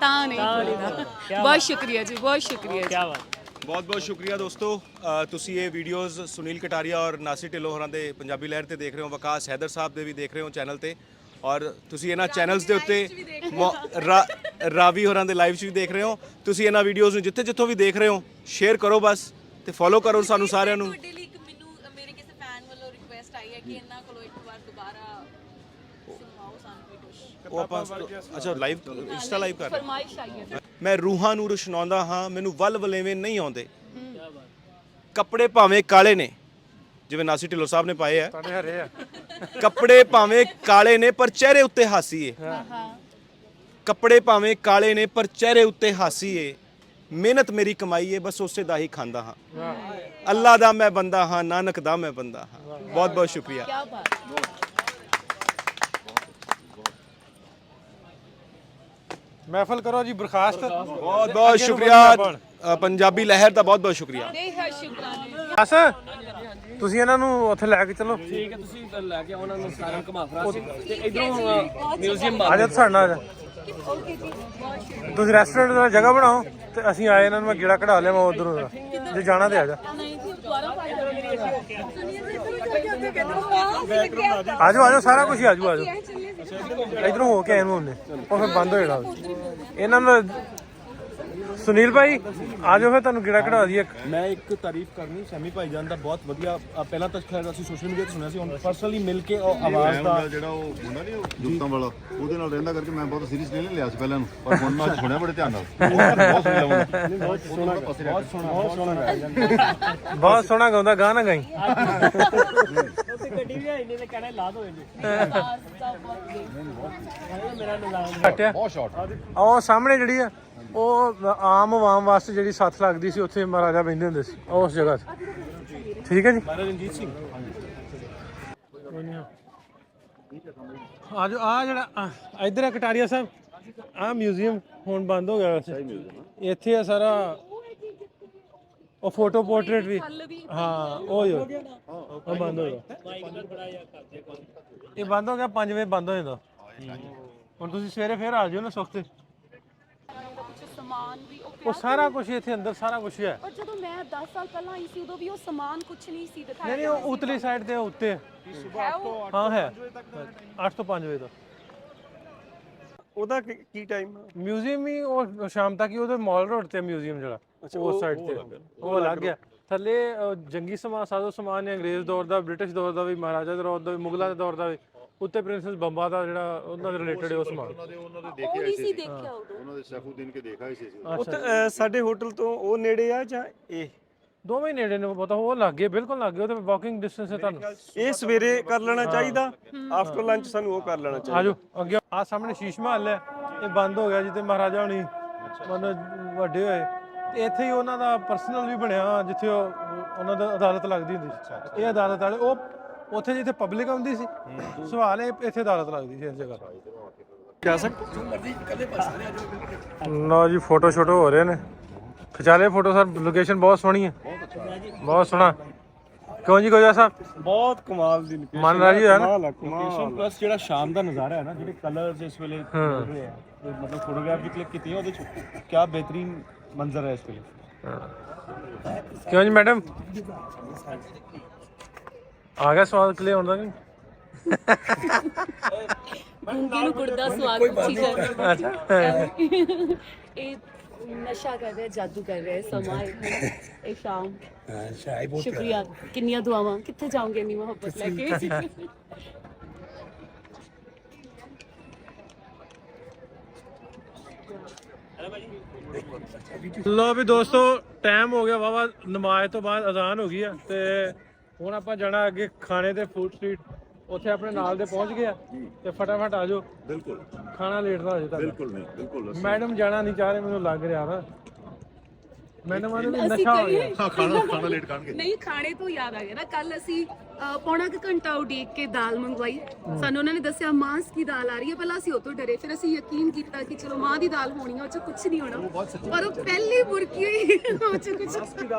ਤਾਂ ਨਹੀਂ ਭੁੱਲਦਾ। ਬਹੁਤ ਸ਼ੁਕਰੀਆ ਜੀ, ਬਹੁਤ ਸ਼ੁਕਰੀਆ ਜੀ। ਬਹੁਤ ਬਹੁਤ ਸ਼ੁਕਰੀਆ ਦੋਸਤੋ। ਤੁਸੀਂ ਇਹ ਵੀਡੀਓਜ਼ ਸੁਨੀਲ ਕਟਾਰੀਆ ਔਰ ਨਾਸੀ ਢਿੱਲੋਂ ਹੋਰਾਂ ਦੇ ਪੰਜਾਬੀ ਲਹਿਰ ਤੇ ਦੇਖ ਰਹੇ ਹੋ, ਵਿਕਾਸ ਹੈਦਰ ਸਾਹਿਬ ਦੇ ਵੀ ਦੇਖ ਰਹੇ ਹੋ ਚੈਨਲ ਤੇ, ਔਰ ਤੁਸੀਂ ਇਹਨਾਂ ਚੈਨਲਸ ਦੇ ਉੱਤੇ ਰਾਵੀ ਹੋਰਾਂ ਦੇ ਲਾਈਵ 'ਚ ਵੀ ਦੇਖ ਰਹੇ ਹੋ। ਤੁਸੀਂ ਇਹਨਾਂ ਵੀਡੀਓਜ਼ ਨੂੰ ਜਿੱਥੇ ਜਿੱਥੋਂ ਵੀ ਦੇਖ ਰਹੇ ਹੋ ਸ਼ੇਅਰ ਕਰੋ ਬਸ, ਤੇ ਫੋਲੋ ਕਰੋ ਸਾਨੂੰ ਸਾਰਿਆਂ ਨੂੰ। ਤੁਹਾਡੇ ਲਈ ਇੱਕ ਮੈਨੂੰ ਮੇਰੇ ਕਿਸੇ ਫੈਨ ਵੱਲੋਂ ਰਿਕੁਐਸਟ ਆਈ ਹੈ ਕਿ ਇਹਨਾਂ ਕੋਲੋਂ ਇੱਕ ਵਾਰ ਦੁਬਾਰਾ ਸੁਣਵਾਓ ਸਾਨੂੰ ਵੀ ਕੁਝ। ਉਹ ਆਪਾਂ ਅੱਛਾ ਲਾਈਵ ਇੰਸਟਾ ਲਾਈਵ ਕਰ ਰਹੇ ਫਰਮਾਇਸ਼ ਆਈ ਹੈ। ਮੈਂ ਰੂਹਾਂ ਨੂੰ ਰੁਸ਼ਨਾਉਂਦਾ ਹਾਂ, ਮੈਨੂੰ ਵੱਲ ਵਲੇਵੇਂ ਨਹੀਂ ਆਉਂਦੇ। ਕੱਪੜੇ ਭਾਵੇਂ ਕਾਲੇ ਨੇ, ਜਿਵੇਂ ਨਾਸੀ ਢਿੱਲੋਂ ਸਾਹਿਬ ਨੇ ਪਾਏ ਆ, ਹਰੇ ਆ ਕੱਪੜੇ ਭਾਵੇਂ ਕਾਲੇ ਨੇ ਪਰ ਚਿਹਰੇ ਉੱਤੇ ਹਾਸੀ ਏ। ਕੱਪੜੇ ਭਾਵੇਂ ਕਾਲੇ ਨੇ ਪਰ ਚਿਹਰੇ ਉੱਤੇ ਹਾਸੀ ਏ। ਮਿਹਨਤ ਮੇਰੀ ਕਮਾਈ ਏ, ਬਸ ਉਸੇ ਦਾ ਹੀ ਖਾਂਦਾ ਹਾਂ। ਅੱਲਾ ਦਾ ਮੈਂ ਬੰਦਾ ਹਾਂ, ਨਾਨਕ ਦਾ ਮੈਂ ਬੰਦਾ ਹਾਂ। ਬਹੁਤ ਬਹੁਤ ਸ਼ੁਕਰੀਆ। ਕੀ ਬਾਤ। ਮਹਿਫਲ ਕਰੋ ਜੀ ਬਰਖਾਸਤ। ਬਹੁਤ ਬਹੁਤ ਸ਼ੁਕਰੀਆ ਪੰਜਾਬੀ ਲਹਿਰ ਦਾ, ਬਹੁਤ ਬਹੁਤ ਸ਼ੁਕਰੀਆ। ਬੇਹੱਦ ਸ਼ੁਕਰਾਨੇ। ਬਸ ਤੁਸੀਂ ਇਹਨਾਂ ਨੂੰ ਉੱਥੇ ਲੈ ਕੇ ਚਲੋ। ਠੀਕ ਹੈ, ਤੁਸੀਂ ਲੈ ਕੇ ਉਹਨਾਂ ਨੂੰ ਸਾਰਿਆਂ ਨੂੰ ਘੁਮਾ ਫਿਰਾ ਤੇ ਇਧਰੋਂ ਮਿਊਜ਼ੀਅਮ ਆ ਜਾ ਸਾਡੇ ਨਾਲ ਆ ਜਾ। ਤੁਸੀਂ ਰੈਸਟੋਰੈਂਟ ਦਾ ਜਗ੍ਹਾ ਬਣਾਓ ਤੇ ਅਸੀਂ ਆਏ, ਇਹਨਾਂ ਨੂੰ ਮੈਂ ਗੇੜਾ ਕਢਾ ਲਿਆ ਮੈਂ ਉਧਰੋਂ ਦਾ, ਜੇ ਜਾਣਾ ਤੇ ਆ ਜਾ। ਆਜੋ ਆਜੋ, ਸਾਰਾ ਕੁਝ ਆਜੋ ਆਜੋ। ਇਧਰੋਂ ਹੋ ਕੇ ਇਹਨੂੰ ਉਹਨੇ ਉਹ ਫਿਰ ਬੰਦ ਹੋ ਜਾਣਾ ਇਹਨਾਂ ਨੂੰ। ਸੁਨੀਲ ਭਾਈ ਆ ਜਾਓ, ਫਿਰ ਤੁਹਾਨੂੰ ਗੇੜਾ ਕਢਾ ਦਈਏ। ਮੈਂ ਇੱਕ ਤਾਰੀਫ ਕਰਨੀ ਸੈਮੀ ਭਾਈਜਾਨ ਦਾ, ਬਹੁਤ ਵਧੀਆ। ਪਹਿਲਾਂ ਤਾਂ ਖੈਰ ਅਸੀਂ ਸੋਸ਼ਲ ਮੀਡੀਆ ਤੇ ਸੁਣਿਆ ਸੀ, ਹੁਣ ਪਰਸਨਲੀ ਮਿਲ ਕੇ ਉਹ ਆਵਾਜ਼ ਦਾ ਜਿਹੜਾ ਉਹ ਹੁੰਦਾ ਨਹੀਂ ਉਹ ਜੁੱਤਾਂ ਵਾਲਾ, ਉਹਦੇ ਨਾਲ ਰਹਿੰਦਾ ਕਰਕੇ ਮੈਂ ਬਹੁਤ ਸੀਰੀਅਸ ਨਹੀਂ ਲਿਆ ਸੀ ਪਹਿਲਾਂ ਨੂੰ, ਪਰ ਹੁਣ ਮੈਂ ਸੁਣਿਆ ਬੜੇ ਧਿਆਨ ਨਾਲ। ਬਹੁਤ ਸੋਹਣਾ ਬਹੁਤ ਸੋਹਣਾ ਬਹੁਤ ਸੋਹਣਾ ਗਾਉਂਦਾ, ਗਾ ਨਾ ਗਾਈ। ਉੱਥੇ ਗੱਡੀ ਵੀ ਆਈ ਨੇ ਤੇ ਕਹਿਣਾ ਲਾ ਦੋ ਇਹਨੂੰ। ਮੇਰਾ ਨਿਜ਼ਾਮ ਕੱਟਿਆ ਬਹੁਤ ਸ਼ਾਟ। ਉਹ ਸਾਹਮਣੇ ਜਿਹੜੀ ਆ ਉਹ ਆਮ ਆਵਾਮ ਵਾਸਤੇ ਜਿਹੜੀ ਸੱਥ ਲੱਗਦੀ ਸੀ, ਉੱਥੇ ਮਹਾਰਾਜਾ ਬਹਿੰਦੇ ਹੁੰਦੇ ਸੀ ਉਸ ਜਗ੍ਹਾ 'ਤੇ। ਠੀਕ ਹੈ ਜੀ। ਮਹਾਰਾਜਾ ਰਣਜੀਤ ਸਿੰਘ। ਆਜੋ। ਆ ਜਿਹੜਾ ਇੱਧਰ ਆ ਕਟਾਰੀਆ ਸਾਹਿਬ, ਆ ਮਿਊਜ਼ੀਅਮ ਹੁਣ ਬੰਦ ਹੋ ਗਿਆ ਵੈਸੇ। ਇੱਥੇ ਆ ਸਾਰਾ ਉਹ ਫੋਟੋ ਪੋਰਟਰੇਟ ਵੀ, ਹਾਂ ਉਹ ਹੀ ਉਹ ਬੰਦ ਹੋ ਗਿਆ। ਇਹ ਬੰਦ ਹੋ ਗਿਆ 5 ਵਜੇ ਬੰਦ ਹੋ ਜਾਂਦਾ। ਹੁਣ ਤੁਸੀਂ ਸਵੇਰੇ ਫੇਰ ਆ ਜਿਓ ਨਾ ਸੁੱਖ ਤੇ। ਸਮਾਨ ਵੀ ਉਹ ਸਾਰਾ ਕੁਝ ਇੱਥੇ ਅੰਦਰ ਸਾਰਾ ਕੁਝ ਹੈ। ਪਰ ਜਦੋਂ ਮੈਂ 10 ਸਾਲ ਪਹਿਲਾਂ ਆਈ ਸੀ ਉਦੋਂ ਵੀ ਉਹ ਸਮਾਨ ਕੁਝ ਨਹੀਂ ਸੀ ਦਿਖਾਇਆ। ਨਹੀਂ ਉਹ ਉਤਲੀ ਸਾਈਡ ਤੇ ਉੱਤੇ ਹੈ। ਹਾਂ ਹੈ 8 ਤੋਂ 5 ਵਜੇ ਤੱਕ। ਉਹਦਾ ਕੀ ਟਾਈਮ? ਮਿਊਜ਼ੀਅਮ ਹੀ ਉਹ ਸ਼ਾਮ ਤੱਕ ਹੀ, ਉਹਦੇ ਮਾਲ ਰੋਡ ਤੇ ਮਿਊਜ਼ੀਅਮ ਜਿਹੜਾ ਉਸ ਸਾਈਡ ਤੇ ਉਹ ਅਲੱਗ ਗਿਆ। ਥੱਲੇ ਜੰਗੀ ਸਮਾਨ, ਸਾਜ਼ੋ ਸਮਾਨ ਹੈ, ਅੰਗਰੇਜ਼ ਦੌਰ ਦਾ, ਬ੍ਰਿਟਿਸ਼ ਦੌਰ ਦਾ ਵੀ, ਮਹਾਰਾਜਾ ਦੇ ਦੌਰ ਦਾ ਵੀ, ਮੁਗਲਾਂ ਦੇ ਦੌਰ ਦਾ ਵੀ, ਉੱਤੇ ਪ੍ਰਿੰਸੈਸ ਬੰਬਾ ਦਾ ਜਿਹੜਾ ਉਹਨਾਂ ਦੇ ਰਿਲੇਟਡ ਹੈ ਉਹ ਸਮਾਨ। ਉਹਨਾਂ ਦੇ ਦੇਖਿਆ ਸੀ, ਉਹਨਾਂ ਦੇ ਸੈਫੂਦੀਨ ਕੇ ਦੇਖਾ ਹੀ ਸੀ। ਉੱਥੇ ਸਾਡੇ ਹੋਟਲ ਤੋਂ ਉਹ ਨੇੜੇ ਆ ਜਾਂ ਇਹ ਦੋਵੇਂ ਨੇੜੇ ਨੇ, ਪਤਾ ਉਹ ਲੱਗੇ, ਬਿਲਕੁਲ ਲੱਗੇ, ਉਹ ਤੇ ਵਾਕਿੰਗ ਡਿਸਟੈਂਸ ਹੈ ਤੁਹਾਨੂੰ। ਇਹ ਸਵੇਰੇ ਕਰ ਲੈਣਾ ਚਾਹੀਦਾ, ਆਫਟਰ ਲੰਚ ਸਾਨੂੰ ਉਹ ਕਰ ਲੈਣਾ ਚਾਹੀਦਾ। ਆਜੋ ਅੱਗੇ। ਆ ਸਾਹਮਣੇ ਸ਼ੀਸ਼ ਮਹੱਲ ਹੈ, ਇਹ ਬੰਦ ਹੋ ਗਿਆ ਜਿੱਥੇ ਮਹਾਰਾਜਾ ਹੋਣੀ ਮਤਲਬ ਵੱਡੇ ਹੋਏ। ਤੇ ਇੱਥੇ ਹੀ ਉਹਨਾਂ ਦਾ ਪਰਸਨਲ ਵੀ ਬਣਿਆ, ਜਿੱਥੇ ਉਹਨਾਂ ਦਾ ਅਦਾਲਤ ਲੱਗਦੀ ਹੁੰਦੀ ਸੀ। ਇਹ ਅਦਾਲਤ ਵਾਲੇ ਉਹ ਉੱਥੇ ਜਿੱਥੇ ਪਬਲਿਕ ਆਉਂਦੀ ਸੀ, ਸਵਾਲ ਹੈ ਇੱਥੇ ਅਦਾਲਤ ਲੱਗਦੀ ਸੀ ਇਸ ਜਗ੍ਹਾ ਜਾ ਸਕਦੇ। ਲਓ ਜੀ, ਫੋਟੋ ਸ਼ੋਟੋ ਹੋ ਰਹੇ ਨੇ, ਖਿਚਾ ਲਏ ਫੋਟੋ ਸਰ। ਲੋਕੇਸ਼ਨ ਬਹੁਤ ਸੋਹਣੀ ਹੈ, ਬਹੁਤ ਸੋਹਣਾ। ਕਿਉਂ ਜੀ ਗੋਜਾ ਸਾਹਿਬ? ਬਹੁਤ ਕਮਾਲ ਦੀ ਲੋਕੇਸ਼ਨ ਮਨ ਰਾਜੀ ਹੋਇਆ ਨਾ? ਲੋਕੇਸ਼ਨ ਪਲੱਸ ਜਿਹੜਾ ਸ਼ਾਮ ਦਾ ਨਜ਼ਾਰਾ ਹੈ ਨਾ, ਜਿਹੜੇ ਕਲਰਸ ਇਸ ਵੇਲੇ ਮਿਲ ਰਹੇ ਆ, ਮਤਲਬ ਫੋਟੋਗ੍ਰਾਫ ਵੀ ਕਲਿੱਕ ਕੀਤੀ ਹੈ ਉਹਦੇ ਚ, ਕੀ ਬਿਹਤਰੀਨ ਮੰਜ਼ਰ ਹੈ ਇਸ ਵੇਲੇ। ਕਿਉਂ ਜੀ ਮੈਡਮ? ਆ ਗਿਆ ਸਵਾਦ ਕਲੀਅਰ ਹੁੰਦਾ ਕਿ ਗੂੰਗੇ ਨੂੰ ਕੁੜਦਾ ਸਵਾਦ ਪੁੱਛੀ ਕਰ। ਅੱਛਾ ਇਹ ਨਸ਼ਾ ਕਰ ਰਿਹਾ, ਜਾਦੂ ਕਰ ਰਿਹਾ ਸਮਾਂ ਇਹ ਸ਼ਾਮ। ਸ਼ੁਕਰੀਆ, ਕਿੰਨੀਆਂ ਦੁਆਵਾਂ, ਕਿੱਥੇ ਜਾਓਗੇ ਇੰਨੀ ਮੁਹੱਬਤ ਲੈ ਕੇ। ਲੋ ਵੀ ਦੋਸਤੋ, ਟਾਈਮ ਹੋ ਗਿਆ ਵਾਵਾ, ਨਮਾਜ਼ ਤੋਂ ਬਾਅਦ ਅਜ਼ਾਨ ਹੋ ਗਈ ਆ ਤੇ ਹੁਣ ਆਪਾਂ ਜਾਣਾ ਅੱਗੇ ਖਾਣੇ ਤੇ ਫੂਡ ਸਟਰੀਟ। ਉੱਥੇ ਆਪਣੇ ਨਾਲ ਦੇ ਪਹੁੰਚ ਗਏ ਆ ਤੇ ਫਟਾਫਟ ਆ ਜਾਓ, ਬਿਲਕੁਲ ਖਾਣਾ ਲੇਟ ਨਾ ਹੋ ਜਾਏ ਤੁਹਾਡਾ। ਬਿਲਕੁਲ ਨਹੀਂ, ਬਿਲਕੁਲ ਮੈਡਮ ਜਾਣਾ ਨਹੀਂ ਚਾਹ ਰਹੇ, ਮੈਨੂੰ ਲੱਗ ਰਿਹਾ ਨਾ ਮੈਡਮ ਆਨੇ ਅਸੀਂ ਨਸ਼ਾ ਹੋ ਗਿਆ। ਹਾਂ, ਖਾਣਾ ਲੇਟ ਖਾਣਗੇ। ਨਹੀਂ, ਖਾਣੇ ਤੋਂ ਯਾਦ ਆ ਗਿਆ ਨਾ, ਕੱਲ ਅਸੀਂ ਪੌਣਾ ਕੁ ਘੰਟਾ ਉਡੀਕ ਕੇ ਦਾਲ ਮੰਗਵਾਈ। ਸਾਨੂੰ ਉਹਨਾਂ ਨੇ ਦੱਸਿਆ ਮਾਂਸ ਦੀ ਦਾਲ ਆ ਰਹੀ ਹੈ। ਪਹਿਲਾਂ ਅਸੀਂ ਉਹ ਤੋਂ ਡਰੇ, ਫਿਰ ਅਸੀਂ ਯਕੀਨ ਕੀਤਾ ਕਿ ਚਲੋ ਮਾਂ ਦੀ ਦਾਲ ਹੋਣੀ ਹੈ, ਉਹ 'ਚ ਕੁਝ ਨਹੀਂ ਹੋਣਾ। ਪਰ ਉਹ ਪਹਿਲੀ ਬੁਰਕੀ ਹੋਈ, ਉਹ 'ਚ ਕੁਝ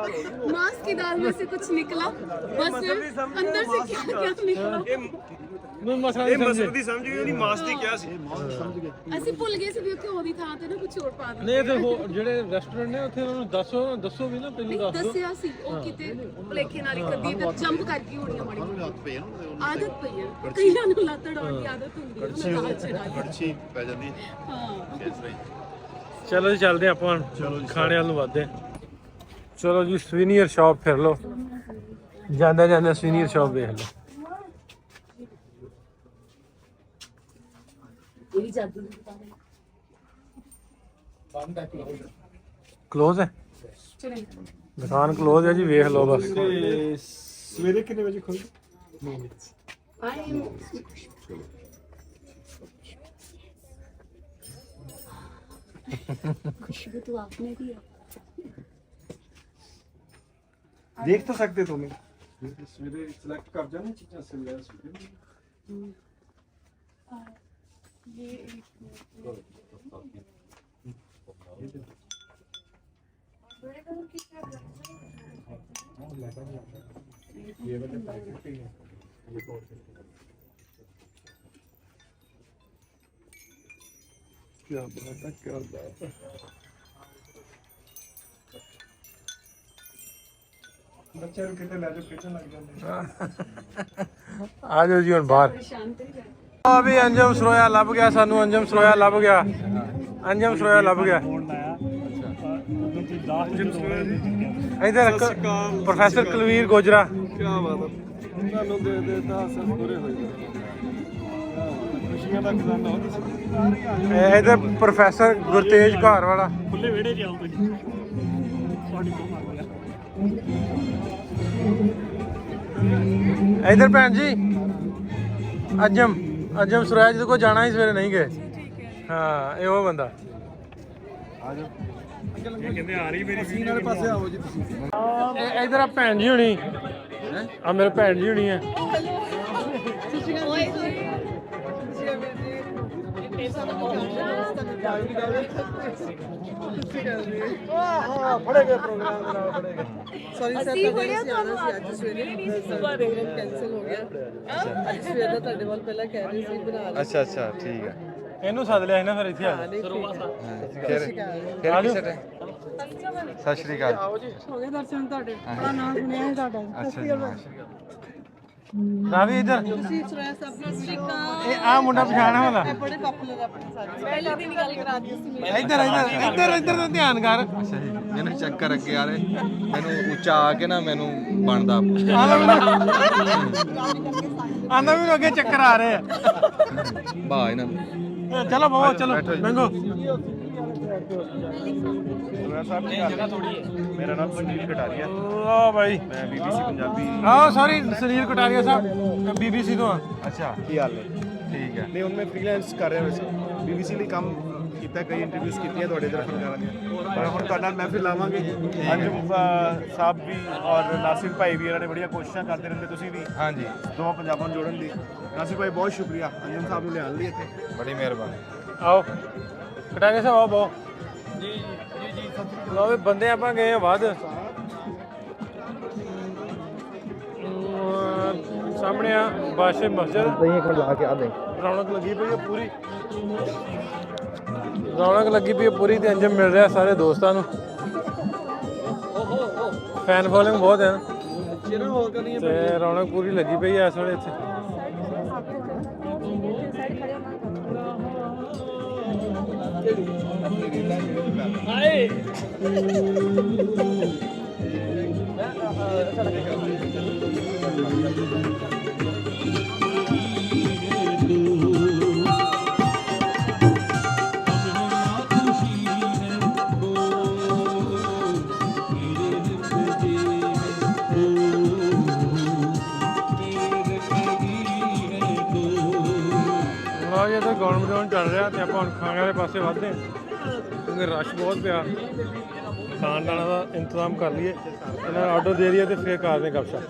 मांस की दाल में से कुछ निकला, बस अंदर से क्या क्या निकला ਮੈਂ ਮਸਲਾ ਨਹੀਂ ਸਮਝੇ। ਸਮਝ ਗਏ ਉਹਦੀ ਮਾਸ ਦੀ ਕਿਆ ਸੀ? ਅਸੀਂ ਭੁੱਲ ਗਏ ਸੀ ਵੀ ਉਹ ਘਿਓ ਦੀ ਥਾਂ ਤੇ ਨਾ ਕੁਝ ਹੋਰ ਪਾ ਦਿੰਦੇ। ਨਹੀਂ ਤੇ ਉਹ ਜਿਹੜੇ ਰੈਸਟੋਰੈਂਟ ਨੇ ਉੱਥੇ ਉਹਨਾਂ ਨੂੰ ਦੱਸੋ ਵੀ ਨਾ, ਪਹਿਲਾਂ ਦੱਸ ਦਿਓ। ਦੱਸਿਆ ਸੀ ਉਹ ਕਿਤੇ ਭੁਲੇਖੇ ਨਾਲ ਇੱਕ ਅੱਧੀ ਤੇ ਜੰਪ ਕਰਕੇ ਹੋਣੀਆਂ ਮਾੜੀ ਆਦਤ ਪਈ ਹੈ, ਕਈਆਂ ਨੂੰ ਲੱਤ ਡਾਉਣ ਦੀ ਆਦਤ ਹੁੰਦੀ ਹੈ, ਉਹਨਾਂ ਦਾ ਚੜਾ ਕੜਛੀ ਪੈ ਜਾਂਦੀ ਹਾਂ। ਚਲੋ ਜੀ ਚੱਲਦੇ ਆਪਾਂ ਹੁਣ ਖਾਣੇ ਵੱਲ ਨੂੰ ਵੱਧਦੇ। ਚਲੋ ਜੀ, ਸਵੀਨੀਅਰ ਸ਼ਾਪ ਫਿਰ ਲਓ, ਜਾਂਦੇ ਜਾਂਦੇ ਸਵੀਨੀਅਰ ਸ਼ਾਪ ਵੇਖ ਲਓ। ਇਹ ਜਾਦੂ ਦੀ ਦੁਕਾਨ ਹੈ। ਕਲੋਜ਼ ਹੈ ਦੁਕਾਨ, ਕਲੋਜ਼ ਹੈ ਜੀ, ਵੇਖ ਲਓ ਬਸ। ਸਵੇਰੇ ਕਿੰਨੇ ਵਜੇ ਖੁੱਲਦੀ? खुशबू तो आपने दी है। देख तो सकते तुम्हें सवेरे सिलेक्ट कर जाना चीज़ें सवेरे क्या बात है, क्या बात है। बच्चे कितने ले जाओ, कितने लग जाते। ਆ ਜਾਓ ਜੀ ਹੁਣ ਬਾਹਰ। ਆ ਵੀ ਅੰਜਮ ਸਰੋਇਆ ਲੱਭ ਗਿਆ ਸਾਨੂੰ, ਅੰਜਮ ਸਰੋਇਆ ਲੱਭ ਗਿਆ, ਅੰਜਮ ਸਰੋਇਆ ਲੱਭ ਗਿਆ। ਇਧਰ ਪ੍ਰੋਫੈਸਰ ਕੁਲਵੀਰ ਗੋਜਰਾ। क्या बात है, ਤੁਹਾਨੂੰ ਦੇ ਦੇਤਾ ਸਭ ਪੂਰੇ ਹੋ ਗਏ। ਖੁਸ਼ੀਆਂ ਦਾ ਖਜ਼ਾਨਾ ਹੋ ਤੁਸੀਂ। ਇਧਰ ਪ੍ਰੋਫੈਸਰ ਗੁਰਤੇਜ ਘਰ ਵਾਲਾ। ਖੁੱਲੇ ਵਿਹੜੇ 'ਚ ਆਓ ਤੁਸੀਂ, ਤੁਹਾਡੀ ਕੋਲ ਆ ਗਿਆ। ਇਧਰ ਭੈਣ ਜੀ, ਅੰਜਮ ਸਰੋਇਆ ਜਿਹਦੇ ਕੋਲ ਜਾਣਾ ਸੀ ਸਵੇਰੇ ਨਹੀਂ ਗਏ। ਹਾਂ, ਇਹ ਉਹ ਬੰਦਾ। ਕਹਿੰਦੇ ਆ ਰਹੀ ਮੇਰੀ ਵੀਡੀਓ ਵਾਲੇ ਪਾਸੇ ਆਓ ਜੀ ਤੁਸੀਂ। ਇਧਰ ਆ ਭੈਣ ਜੀ ਹੋਣੀ, ਆ ਮੇਰੇ ਭੈਣ ਜੀ ਹੋਣੀ ਹੈ। ਫੜੇਗੇ ਪ੍ਰੋਗਰਾਮ ਦੇ ਨਾਲ ਫੜੇਗੇ। ਸੌਰੀ ਸਰ, ਤੁਹਾਡੇ ਅਸੀਂ ਆਉਣਾ ਸੀ ਅੱਜ ਸਵੇਰੇ, ਪ੍ਰੋਗਰਾਮ ਕੈਂਸਲ ਹੋ ਗਿਆ। ਅੱਜ ਸਵੇਰ ਦਾ ਤੁਹਾਡੇ ਵੱਲ ਪਹਿਲਾਂ ਕਹਿ ਰਹੇ ਸੀ ਬਣਾ ਲਓ। ਅੱਛਾ ਅੱਛਾ, ਠੀਕ ਹੈ। ਇਹਨੂੰ ਸੱਦ ਲਿਆ ਸੀ ਨਾ ਫਿਰ ਇੱਥੇ ਆ। ਫਿਰ ਕਿਸੇ ਟਾਈਮ ਸਤਿ ਸ਼੍ਰੀ ਅਕਾਲ। ਹੋ ਗਏ ਦਰਸ਼ਨ ਤੁਹਾਡੇ, ਬੜਾ ਨਾਮ ਸੁਣਿਆ ਹੈ ਤੁਹਾਡਾ। ਅੱਛਾ ਜੀ, ਰਾਵੀ ਇਧਰ, ਤੁਸੀਂ ਸੁਣਿਆ ਸਭ ਨੂੰ ਸ਼ਿਕਾਰ। ਇਹ ਆ ਮੁੰਡਾ ਪਛਾਣਿਆ ਵਾਲਾ। ਇਹ ਬੜੇ ਪਾਪੂਲਰ ਆਪਣੇ ਸਾਰੇ, ਪਹਿਲੇ ਦਿਨ ਗੱਲ ਕਰਾ ਦਿੱਤੀ ਸੀ ਮੇਰੀ। ਇੱਧਰ ਦਾ ਧਿਆਨ ਕਰ। ਅੱਛਾ ਜੀ, ਮੈਨੂੰ ਚੱਕਰ ਅੱਗੇ ਆ ਰਹੇ, ਮੈਨੂੰ ਉੱਚਾ ਆ ਕੇ ਨਾ ਮੈਨੂੰ ਬਣਦਾ। ਆਂਦਾ ਵੀ ਅੱਗੇ ਚੱਕਰ ਆ ਰਹੇ ਆ। ਬਾ ਇਹਨਾਂ ਨੂੰ ਚਲੋ ਬਾਬਾ, ਚਲੋ ਮੰਗੋ। ਮੇਰਾ ਨਾਮ ਸੁਨੀਲ ਕਟਾਰੀਆ, ਆ ਭਾਈ, ਮੈਂ BBC ਪੰਜਾਬੀ। ਆ ਸੌਰੀ, ਸੁਨੀਲ ਕਟਾਰੀਆ ਸਾਹਿਬ BBC ਤੋਂ ਆ। ਅੱਛਾ, ਕੀ ਹਾਲ ਹੈ? ਠੀਕ ਹੈ। ਨਹੀਂ, ਹੁਣ ਮੈਂ ਫ੍ਰੀਲੈਂਸ ਕਰ ਰਿਹਾ ਵੈਸੇ, BBC ਲਈ ਕੰਮ ਕੀਤਾ, ਕਈ ਇੰਟਰਵਿਊਜ਼ ਕੀਤੀਆਂ ਤੁਹਾਡੇ ਤਰਫ ਕਰਾਂਗੇ, ਪਰ ਹੁਣ ਤੁਹਾਡਾ ਮਹਿਫਿਲ ਲਾਵਾਂਗੇ। ਅੰਜਮ ਸਾਹਿਬ ਵੀ ਔਰ ਨਾਸਿਰ ਭਾਈ ਵੀ, ਇਹਨਾਂ ਨੇ ਬੜੀਆਂ ਕੋਸ਼ਿਸ਼ਾਂ ਕਰਦੇ ਰਹਿੰਦੇ, ਤੁਸੀਂ ਵੀ ਹਾਂਜੀ, ਦੋਵਾਂ ਪੰਜਾਬਾਂ ਨੂੰ ਜੋੜਨ ਦੀ। ਨਾਸਿਰ ਭਾਈ ਬਹੁਤ ਸ਼ੁਕਰੀਆ ਅੰਜਮ ਸਾਹਿਬ ਨੂੰ ਲਿਆਉਣ ਲਈ ਇੱਥੇ। ਬੜੀ ਮਿਹਰਬਾਨੀ। ਆਓ ਕਟਾਰੀਆ ਸਾਹਿਬ, ਆਓ ਬਹੁ। ਜੀ ਲਓ ਵੀ ਬੰਦੇ ਆਪਾਂ ਗਏ ਆ ਵੱਧ। ਸਾਹਮਣੇ ਆ ਬਾਦਸ਼ਾਹ ਮਸਜਿਦ दही एक मिनट ला के आ दें ਰੌਣਕ ਲੱਗੀ ਪਈ ਹੈ ਪੂਰੀ ਰੌਣਕ ਲੱਗੀ ਪਈ ਹੈ ਪੂਰੀ ਤੇ ਅੰਜਮ ਮਿਲ ਰਿਹਾ ਸਾਰੇ ਦੋਸਤਾਂ ਨੂੰ ਫੈਨ ਫੋਲੋਇੰਗ ਬਹੁਤ ਹੈ ਤੇ ਰੌਣਕ ਪੂਰੀ ਲੱਗੀ ਪਈ ਹੈ ਇਸ ਵੇਲੇ ਇੱਥੇ ਜੇ ਤਾਂ ਗਰਾਊਂਡ ਗਰਾਊਂਡ ਚੱਲ ਰਿਹਾ ਤੇ ਆਪਾਂ ਹੁਣ ਖਾਣੇ ਵਾਲੇ ਪਾਸੇ ਵੱਧਦੇ ਹਾਂ ਕਿਉਂਕਿ ਰਸ਼ ਬਹੁਤ ਪਿਆ ਖਾਣ ਦਾਣਾ ਦਾ ਇੰਤਜ਼ਾਮ ਕਰ ਲਈਏ ਇਹਨਾਂ ਨੂੰ ਆਰਡਰ ਦੇ ਦਈਏ ਤੇ ਫਿਰ ਕਰਦੇ ਗੱਪਸ਼ਪ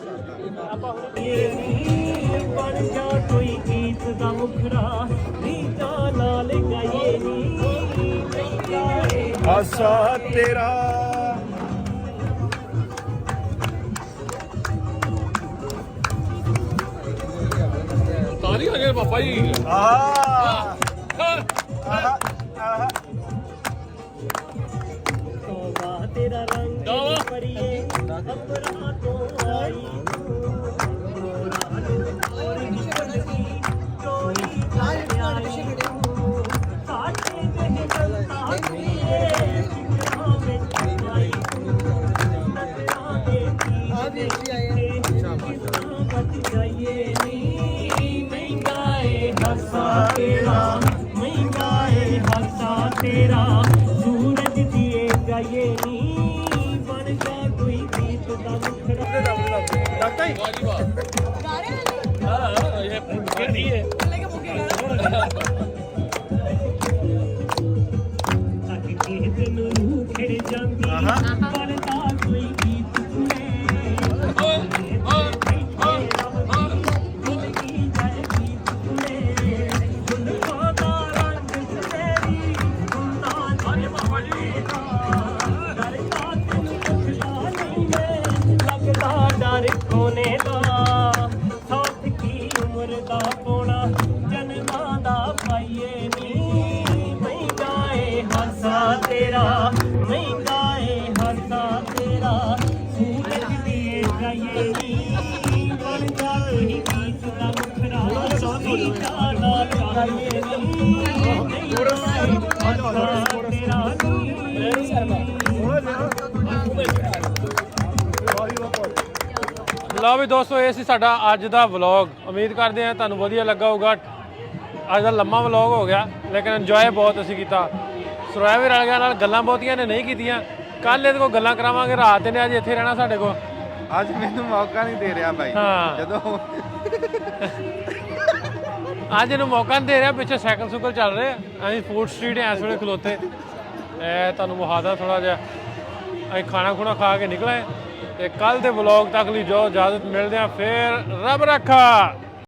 ਬਣ ਜਾ ਕੋਈ ਗੀਤ ਦਾ ਮੁਖੜਾ ਰੀਤਾਂ ਨਾਲ ਗਾਏ ਨੀ हासा तेरा ਤਾਲੀ ਆ ਗਏ ਪਾਪਾ ਜੀ ਤੋਬਾ ਤੇਰਾ ਰੰਗ ਪਰੀਏ ਅੰਬਰਾਂ ਤੋਂ ਆਈ तेरा सूरज दिए गाये नी बन जा कोई गीत दा मुखड़ा ਲੱਗਦਾ ਹੀ ਤੱਕ ਗੀਤ ਨੂੰ ਖਿੜ ਜਾਂਦੀ ਬਣਦਾ ਕੋਈ ਗੀਤ ਸੁਣੇ ਡਰ ਕੋਨੇ ਦਾ ਸਾਥ ਕੀ ਉਮਰ ਦਾ ਪੋਣਾ ਜਨਮਾਂ ਦਾ ਪਾਈਏ ਨੀ ਮਹਿੰਗਾਏ ਹਾਸਾ ਤੇਰਾ ਮਹਿੰਗਾਏ ਹਾਸਾ ਤੇਰਾ ਸੂਰਜ ਦੀਏ ਗਾਏ ਨੀ ਬਣ ਜਾ ਕੋਈ ਗੀਤ ਦਾ ਮੁਖੜਾ ਸੀਤਾ ਨਾਲ ਗਾਏ ਨੀ ਮਹਿੰਗਾਏ ਹਾਸਾ ਤੇਰਾ ਲਓ ਵੀ ਦੋਸਤੋ ਇਹ ਸੀ ਸਾਡਾ ਅੱਜ ਦਾ ਵਲੌਗ ਉਮੀਦ ਕਰਦੇ ਹਾਂ ਤੁਹਾਨੂੰ ਵਧੀਆ ਲੱਗਾ ਹੋਊਗਾ ਅੱਜ ਦਾ ਲੰਮਾ ਵਲੌਗ ਹੋ ਗਿਆ ਲੇਕਿਨ ਇੰਜੋਏ ਬਹੁਤ ਅਸੀਂ ਕੀਤਾ ਸਰੋਇਆ ਵੀ ਰਲ ਗਿਆ ਨਾਲ ਗੱਲਾਂ ਬਹੁਤੀਆਂ ਨੇ ਨਹੀਂ ਕੀਤੀਆਂ ਕੱਲ ਇਹਦੇ ਕੋਲ ਗੱਲਾਂ ਕਰਾਵਾਂਗੇ ਰਾਤ ਨੇ ਅੱਜ ਇੱਥੇ ਰਹਿਣਾ ਸਾਡੇ ਕੋਲ ਅੱਜ ਮੈਨੂੰ ਮੌਕਾ ਨਹੀਂ ਦੇ ਰਿਹਾ ਭਾਈ ਹਾਂ ਜਦੋਂ ਅੱਜ ਇਹਨੂੰ ਮੌਕਾ ਨਹੀਂ ਦੇ ਰਿਹਾ ਪਿੱਛੇ ਸਾਈਕਲ ਸੁਕਲ ਚੱਲ ਰਹੇ ਅਸੀਂ ਫੂਡ ਸਟਰੀਟ ਇਸ ਵੇਲੇ ਖਲੋਤੇ ਇਹ ਤੁਹਾਨੂੰ ਮੁਹਾਦਾ ਥੋੜਾ ਜਿਹਾ ਅਸੀਂ ਖਾਣਾ ਖੁਣਾ ਖਾ ਕੇ ਨਿਕਲੇ ਤੇ ਕੱਲ ਦੇ ਵਲੌਗ ਤੱਕ ਲਈ ਜੋ ਇਜਾਜ਼ਤ ਮਿਲਦੇ ਆ ਫਿਰ ਰੱਬ ਰੱਖਾ।